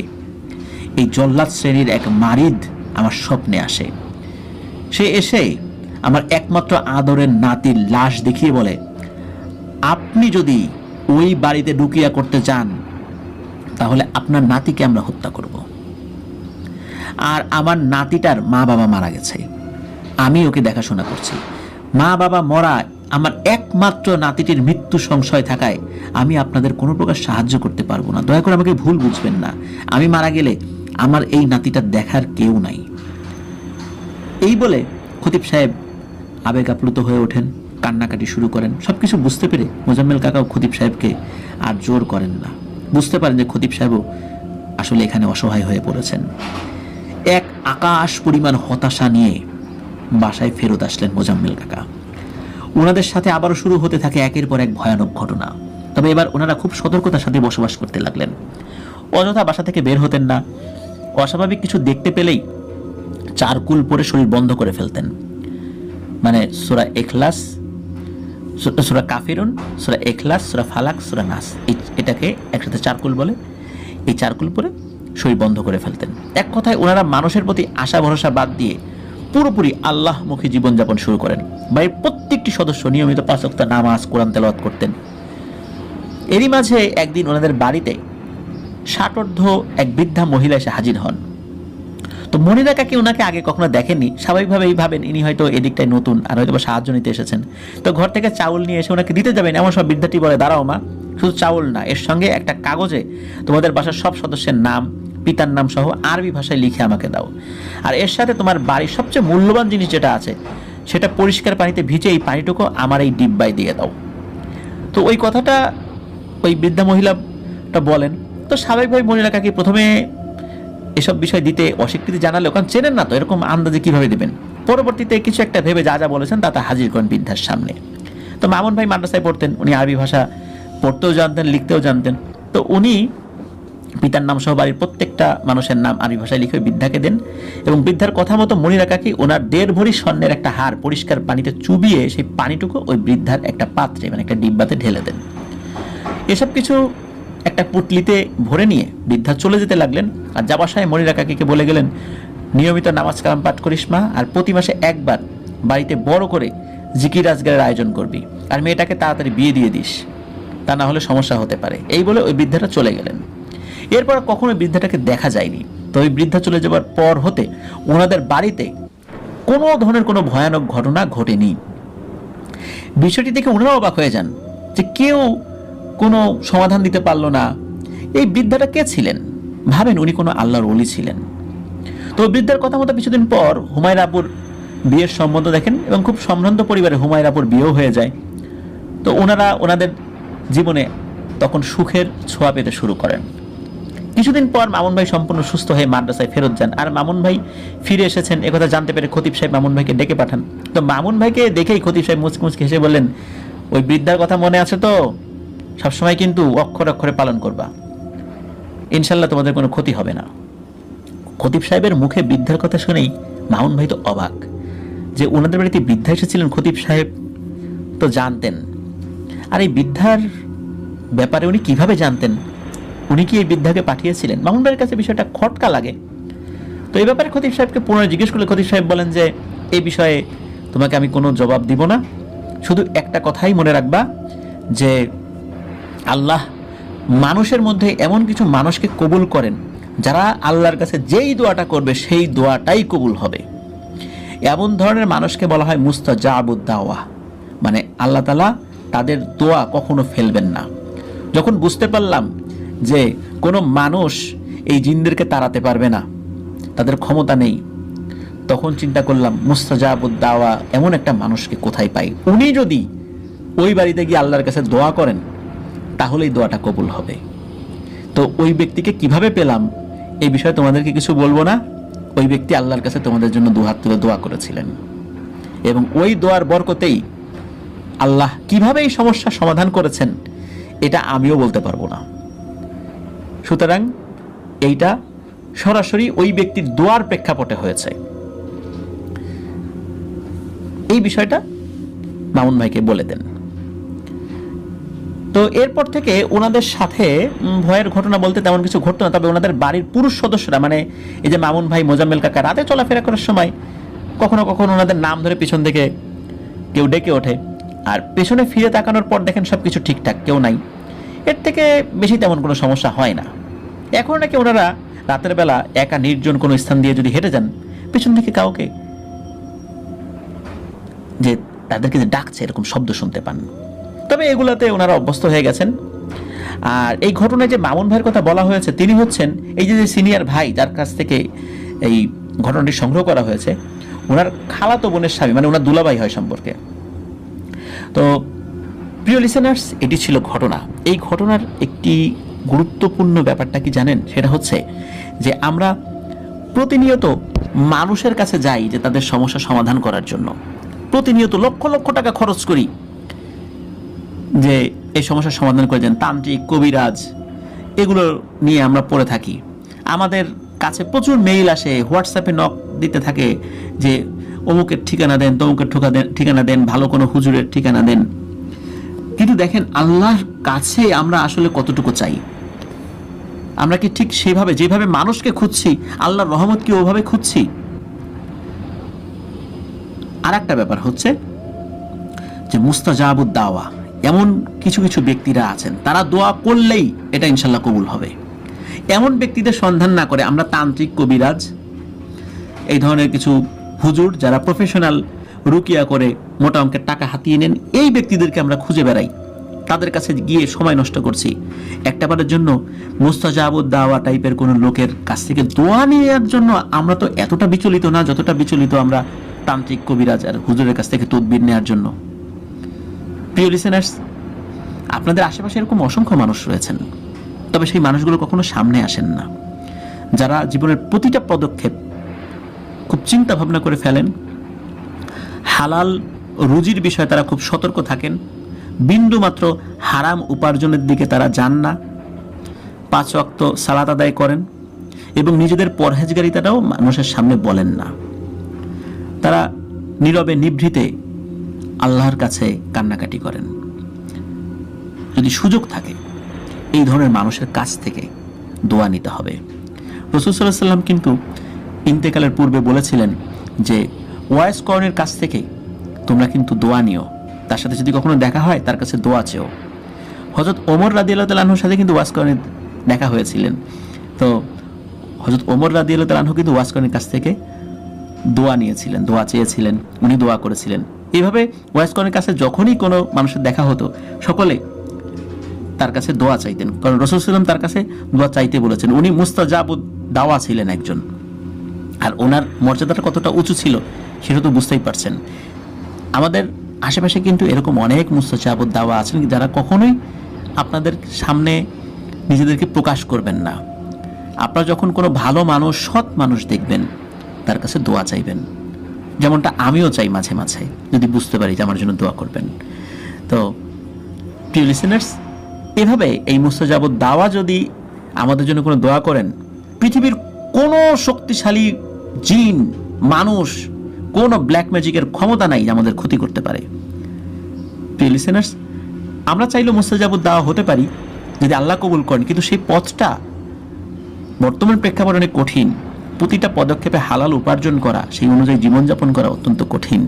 এই জল্লাদ শ্রেণীর এক মারিদ আমার স্বপ্নে আসে। সে এসে আমার একমাত্র আদরের নাতির লাশ দেখিয়ে বলে, আপনি যদি ওই বাড়িতে ঢুকিয়া করতে চান তাহলে আপনার নাতিকে আমরা হত্যা করব। আর আমার নাতিটার মা বাবা মারা গেছে, আমি ওকে দেখাশোনা করছি। মা বাবা মরা আমার একমাত্র নাতিটির মৃত্যু সংশয় থাকায় আমি আপনাদের কোনো প্রকার সাহায্য করতে পারবো না। দয়া করে আমাকে ভুল বুঝবেন না। আমি মারা গেলে আমার এই নাতিটা দেখার কেউ নাই। এই বলে খতিব সাহেব আবেগ আপ্লুত হয়ে ওঠেন, কান্নাকাটি শুরু করেন। সবকিছু বুঝতে পেরে মোজাম্মেল কাকাও খতিব সাহেবকে আর জোর করেন না। বুঝতে পারেন যে খতিব সাহেবও আসলে এখানে অসহায় হয়ে পড়েছেন। এক আকাশ পরিমাণ হতাশা নিয়ে বাসায় ফেরত আসলেন মোজাম্মেল কাকা। ওনাদের সাথে আবারও শুরু হতে থাকে একের পর এক ভয়ানক ঘটনা। তবে এবার ওনারা খুব সতর্কতার সাথে বসবাস করতে লাগলেন। অযথা বাসা থেকে বের হতেন না। অস্বাভাবিক কিছু দেখতে পেলেই চারকুল পরে শরীর বন্ধ করে ফেলতেন। মানে সূরা ইখলাস, সূরা কাফিরুন, সূরা ইখলাস, সূরা ফালাক, সূরা নাস, এটাকে একসাথে চারকুল বলে। এই চারকুল পরে শরীর বন্ধ করে ফেলতেন। এক কথায় ওনারা মানুষের প্রতি আশা ভরসা বাদ দিয়ে পুরোপুরি আল্লাহমুখী জীবনযাপন শুরু করেন। বাড়ির প্রত্যেকটি সদস্য নিয়মিত 5 ওয়াক্ত নামাজ, কোরআন তেলাওয়াত করতেন। এরই মাঝে একদিন ওনাদের বাড়িতে ষাটোর্ধ্ব এক বৃদ্ধা মহিলা এসে হাজির হন। তো তো মনিরা কাকি ওনাকে আগে কখনো দেখেননি, স্বাভাবিকভাবেই ভাবেন ইনি হয়তো এদিকটাই নতুন আর হয়তো সাহায্য নিতে এসেছেন। তো ঘর থেকে চাউল নিয়ে এসে ওনাকে দিতে যাবেন, এমন সব বৃদ্ধাটি বলে, দাঁড়াও মা, শুধু চাউল না, এর সঙ্গে একটা কাগজে তোমাদের বাসার সব সদস্যের নাম, পিতার নাম সহ আরবি ভাষায় লিখে আমাকে দাও। আর এর সাথে তোমার বাড়ির সবচেয়ে মূল্যবান জিনিস যেটা আছে সেটা পরিষ্কার পানিতে ভিজে এই পানিটুকু আমার এই ডিব্বায় দিয়ে দাও। তো ওই কথাটা ওই বৃদ্ধা মহিলাটা বলেন। তো স্বাভাবিকভাবে মনিরা কাকি প্রথমে এসব বিষয় দিতে অস্বীকৃতি জানালেও, কারণ চেনেন না তো, এরকম আন্দাজে কিভাবে দেবেন। পরবর্তীতে কিছু একটা ভেবে যা যা বলেছেন তা হাজির করেন বৃদ্ধার সামনে। তো মামুন ভাই মাদ্রাসায় পড়তেন, উনি আরবি ভাষা পড়তেও জানতেন, লিখতেও জানতেন। তো উনি পিতার নাম সহ বাড়ির প্রত্যেকটা মানুষের নাম আরবি ভাষায় লিখে বৃদ্ধাকে দেন এবং বৃদ্ধার কথা মতো মনিরা কাকি ওনার 1.5 ভরি স্বর্ণের একটা হার পরিষ্কার পানিতে চুবিয়ে সেই পানিটুকু ওই বৃদ্ধার একটা পাত্রে মানে একটা ডিব্বাতে ঢেলে দেন। এসব কিছু একটা পুটলিতে ভরে নিয়ে বৃদ্ধা চলে যেতে লাগলেন। আর যাবার সময় মনিরা কাকিকে বলে গেলেন, নিয়মিত নামাজ কালাম পাঠ করিস মা, আর প্রতি মাসে একবার বাড়িতে বড় করে জিকির আজগারের আয়োজন করবি, আর মেয়েটাকে তাড়াতাড়ি বিয়ে দিয়ে দিস, তা না হলে সমস্যা হতে পারে। এই বলে ওই বৃদ্ধাটা চলে গেলেন। এরপর কখনো বৃদ্ধাটাকে দেখা যায়নি। তো ওই বৃদ্ধা চলে যাবার পর হতে ওনাদের বাড়িতে কোনো ধরনের কোনো ভয়ানক ঘটনা ঘটেনি। বিষয়টি দেখে ওনারা অবাক হয়ে যান যে কেউ কোনো সমাধান দিতে পারলো না। এই বৃদ্ধাটা কে ছিলেন? ভাবেন উনি কোনো আল্লাহর ওলি ছিলেন। তো বৃদ্ধার কথা মতো কিছুদিন পর হুমায়রা আপুর বিয়ের সম্বন্ধ দেখেন এবং খুব সম্ভ্রান্ত পরিবারে হুমায়রা আপুর বিয়েও হয়ে যায়। তো ওনারা ওনাদের জীবনে তখন সুখের ছোঁয়া পেতে শুরু করেন। কিছুদিন পর মামুন ভাই সম্পূর্ণ সুস্থ হয়ে মাদ্রাসায় ফেরত যান। আর মামুন ভাই ফিরে এসেছেন একথা জানতে পেরে খতিব সাহেব মামুন ভাইকে ডেকে পাঠান। তো মামুন ভাইকে দেখেই খতিব সাহেব মুচকি মুচকি হেসে বললেন, ওই বৃদ্ধার কথা মনে আছে তো? সবসময় কিন্তু অক্ষরে অক্ষরে পালন করবা, ইনশাল্লাহ তোমাদের কোনো ক্ষতি হবে না। খতিব সাহেবের মুখে বৃদ্ধার কথা শুনেই মামুন ভাই তো অবাক যে ওনাদের বাড়িতে বৃদ্ধা এসেছিলেন। খতিব সাহেব তো জানতেন, আর এই বৃদ্ধার ব্যাপারে উনি কিভাবে জানতেন? উনি কি এই বৃদ্ধাকে পাঠিয়েছিলেন? মামুন ভাইয়ের কাছে বিষয়টা খটকা লাগে। তো এই ব্যাপারে খতিব সাহেবকে পুনরায় জিজ্ঞেস করলে খতিব সাহেব বলেন যে এই বিষয়ে তোমাকে আমি কোনো জবাব দিব না, শুধু একটা কথাই মনে রাখবা যে আল্লাহ মানুষের মধ্যে এমন কিছু মানুষকে কবুল করেন যারা আল্লাহর কাছে যেই দোয়াটা করবে সেই দোয়াটাই কবুল হবে। এমন ধরনের মানুষকে বলা হয় মুস্তাজাবুদ দাওয়া, মানে আল্লাহ তাআলা তাদের দোয়া কখনো ফেলবেন না। যখন বুঝতে পারলাম যে কোনো মানুষ এই জিনদেরকে তাড়াতে পারবে না, তাদের ক্ষমতা নেই, তখন চিন্তা করলাম মুস্তাজাবুদ দাওয়া এমন একটা মানুষকে কোথায় পাই। উনি যদি ওই বাড়িতে গিয়ে আল্লাহর কাছে দোয়া করেন তাহলেই দোয়াটা কবুল হবে। তো ওই ব্যক্তিকে কিভাবে পেলাম এই বিষয়ে তোমাদেরকে কিছু বলবো না। ওই ব্যক্তি আল্লাহর কাছে তোমাদের জন্য দুহাত তুলে দোয়া করেছিলেন এবং ওই দোয়ার বরকতেই আল্লাহ কিভাবে এই সমস্যার সমাধান করেছেন এটা আমিও বলতে পারবো না। সুতরাং এইটা সরাসরি ওই ব্যক্তির দোয়ার প্রেক্ষাপটে হয়েছে। এই বিষয়টা মামুন ভাইকে বলে দেন। তো এরপর থেকে ওনাদের সাথে ভয়ের ঘটনা বলতে তেমন কিছু ঘটতো না, তবে ওনাদের বাড়ির পুরুষ সদস্যরা, মানে এই যে মামুন ভাই, মোজাম্মেল কাকা রাতে চলাফেরা করার সময় কখনো কখনো ওনাদের নাম ধরে পিছন থেকে কেউ ডেকে ওঠে, আর পেছনে ফিরে তাকানোর পর দেখেন সব কিছু ঠিকঠাক, কেউ নাই। এর থেকে বেশি তেমন কোনো সমস্যা হয় না। এখন নাকি ওনারা রাতের বেলা একা নির্জন কোনো স্থান দিয়ে যদি হেঁটে যান, পেছন থেকে কাউকে যে তাদেরকে যে ডাকছে এরকম শব্দ শুনতে পান। তবে এগুলাতে ওনারা অভ্যস্ত হয়ে গেছেন। আর এই ঘটনায় যে মামুন ভাইয়ের কথা বলা হয়েছে, তিনি হচ্ছেন এই যে সিনিয়র ভাই যার কাছ থেকে এই ঘটনাটি সংগ্রহ করা হয়েছে, ওনার খালাতো বোনের স্বামী, মানে ওনার দুলাভাই হয় সম্পর্কে। তো প্রিয় লিসেনার্স, এটি ছিল ঘটনা। এই ঘটনার একটি গুরুত্বপূর্ণ ব্যাপারটা কি জানেন? সেটা হচ্ছে যে আমরা প্রতিনিয়ত মানুষের কাছে যাই যে তাদের সমস্যা সমাধান করার জন্য, প্রতিনিয়ত লক্ষ লক্ষ টাকা খরচ করি যে এই সমস্যার সমাধান করে দেন। তান্ত্রিক, কবিরাজ, এগুলো নিয়ে আমরা পড়ে থাকি। আমাদের কাছে প্রচুর মেইল আসে, হোয়াটসঅ্যাপে নক দিতে থাকে যে অমুকের ঠিকানা দেন, তমুকের ঠিকানা দেন, ভালো কোনো হুজুরের ঠিকানা দেন। কিন্তু দেখেন আল্লাহর কাছে আমরা আসলে কতটুকু চাই? আমরা কি ঠিক সেভাবে যেভাবে মানুষকে খুঁজছি আল্লাহর রহমত কি ওভাবে খুঁজছি? আর একটা ব্যাপার হচ্ছে যে মুস্তাজাবুদ দাওয়া, এমন কিছু কিছু ব্যক্তিরা আছেন তারা দোয়া করলেই এটা ইনশাল্লাহ কবুল হবে। এমন ব্যক্তিদের সন্ধান না করে আমরা তান্ত্রিক, কবিরাজ এই ধরনের কিছু হুজুর যারা প্রফেশনাল রুকিয়া করে মোটা অঙ্কের টাকা হাতিয়ে নেন, এই ব্যক্তিদেরকে আমরা খুঁজে বেড়াই, তাদের কাছে গিয়ে সময় নষ্ট করছি। একটাবারের জন্য মুস্তাজাবুদ দাওয়া টাইপের কোনো লোকের কাছ থেকে দোয়া নেওয়ার জন্য আমরা তো এতটা বিচলিত না যতটা বিচলিত আমরা তান্ত্রিক কবিরাজ আর হুজুরের কাছ থেকে তদবির নেওয়ার জন্য। প্রিয় লিসেনার্স, আপনাদের আশেপাশে এরকম অসংখ্য মানুষ রয়েছেন, তবে সেই মানুষগুলো কখনো সামনে আসেন না, যারা জীবনের প্রতিটা পদক্ষেপ খুব চিন্তা ভাবনা করে ফেলেন, হালাল রুজির বিষয়ে তারা খুব সতর্ক থাকেন, বিন্দু মাত্র হারাম উপার্জনের দিকে তারা যান না, 5 ওয়াক্ত সালাত আদায় করেন এবং নিজেদের পরহেজগারিতাটাও মানুষের সামনে বলেন না। তারা নীরবে নিভৃতে আল্লাহর কাছে কান্নাকাটি করেন। যদি সুযোগ থাকে এই ধরনের মানুষের কাছ থেকে দোয়া নিতে হবে। রাসূল সাল্লাল্লাহু আলাইহি ওয়াসাল্লাম কিন্তু ইন্তেকালের পূর্বে বলেছিলেন যে ওয়াইস কর্নের কাছ থেকে তোমরা কিন্তু দোয়া নিও, তার সাথে যদি কখনো দেখা হয় তার কাছে দোয়া চেও। হযরত ওমর রাদিয়াল্লাহু তাআলা আনহুর সাথে কিন্তু ওয়াইস কর্নের দেখা হয়েছিলেন, তো হযরত ওমর রাদিয়াল্লাহু তাআলা আনহু কিন্তু ওয়াইস কর্নের কাছ থেকে দোয়া নিয়েছিলেন, দোয়া চেয়েছিলেন, উনি দোয়া করেছিলেন। এইভাবে ওয়াইস কর্নের কাছে যখনই কোনো মানুষের দেখা হতো সকলে তার কাছে দোয়া চাইতেন, কারণ রাসূল সাল্লাল্লাহু আলাইহি ওয়াসাল্লাম তার কাছে দোয়া চাইতে বলেছেন। উনি মুস্তাজাবুদ দাওয়া ছিলেন একজন, আর ওনার মর্যাদাটা কতটা উঁচু ছিল সেটা তো বুঝতেই পারছেন। আমাদের আশেপাশে কিন্তু এরকম অনেক মুস্তাজাবুদ দাওয়া আছেন যারা কখনোই আপনাদের সামনে নিজেদেরকে প্রকাশ করবেন না। আপনারা যখন কোনো ভালো মানুষ, সৎ মানুষ দেখবেন তার কাছে দোয়া চাইবেন, যেমনটা আমিও চাই মাঝে মাঝে, যদি বুঝতে পারি যে আমার জন্য দোয়া করবেন। তো প্রিয় লিসেনার্স, এভাবে এই মুস্তাজাবুদ দাওয়া যদি আমাদের জন্য কোনো দোয়া করেন, পৃথিবীর কোনো শক্তিশালী জিন, মানুষ, কোনো ব্ল্যাক ম্যাজিকের ক্ষমতা নাই আমাদের ক্ষতি করতে পারে। প্রিয় লিসেনার্স, আমরা চাইলেও মুস্তাজাবুদ দাওয়া হতে পারি যদি আল্লাহ কবুল করেন, কিন্তু সেই পথটা বর্তমান প্রেক্ষাপটে অনেক কঠিন। প্রতিটা পদক্ষেপে হালাল উপার্জন করা, সেই অনুযায়ী জীবনযাপন করা অত্যন্ত কঠিন,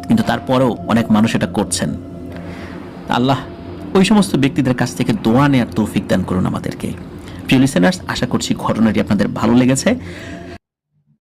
কিন্তু তারপরেও অনেক মানুষ এটা করছেন। আল্লাহ ওই সমস্ত ব্যক্তিদের কাছ থেকে দোয়া নেওয়ার তৌফিক দান করুন আমাদেরকে। প্রিয় লিসেনার্স, আশা করছি ঘটনাটি আপনাদের ভালো লেগেছে।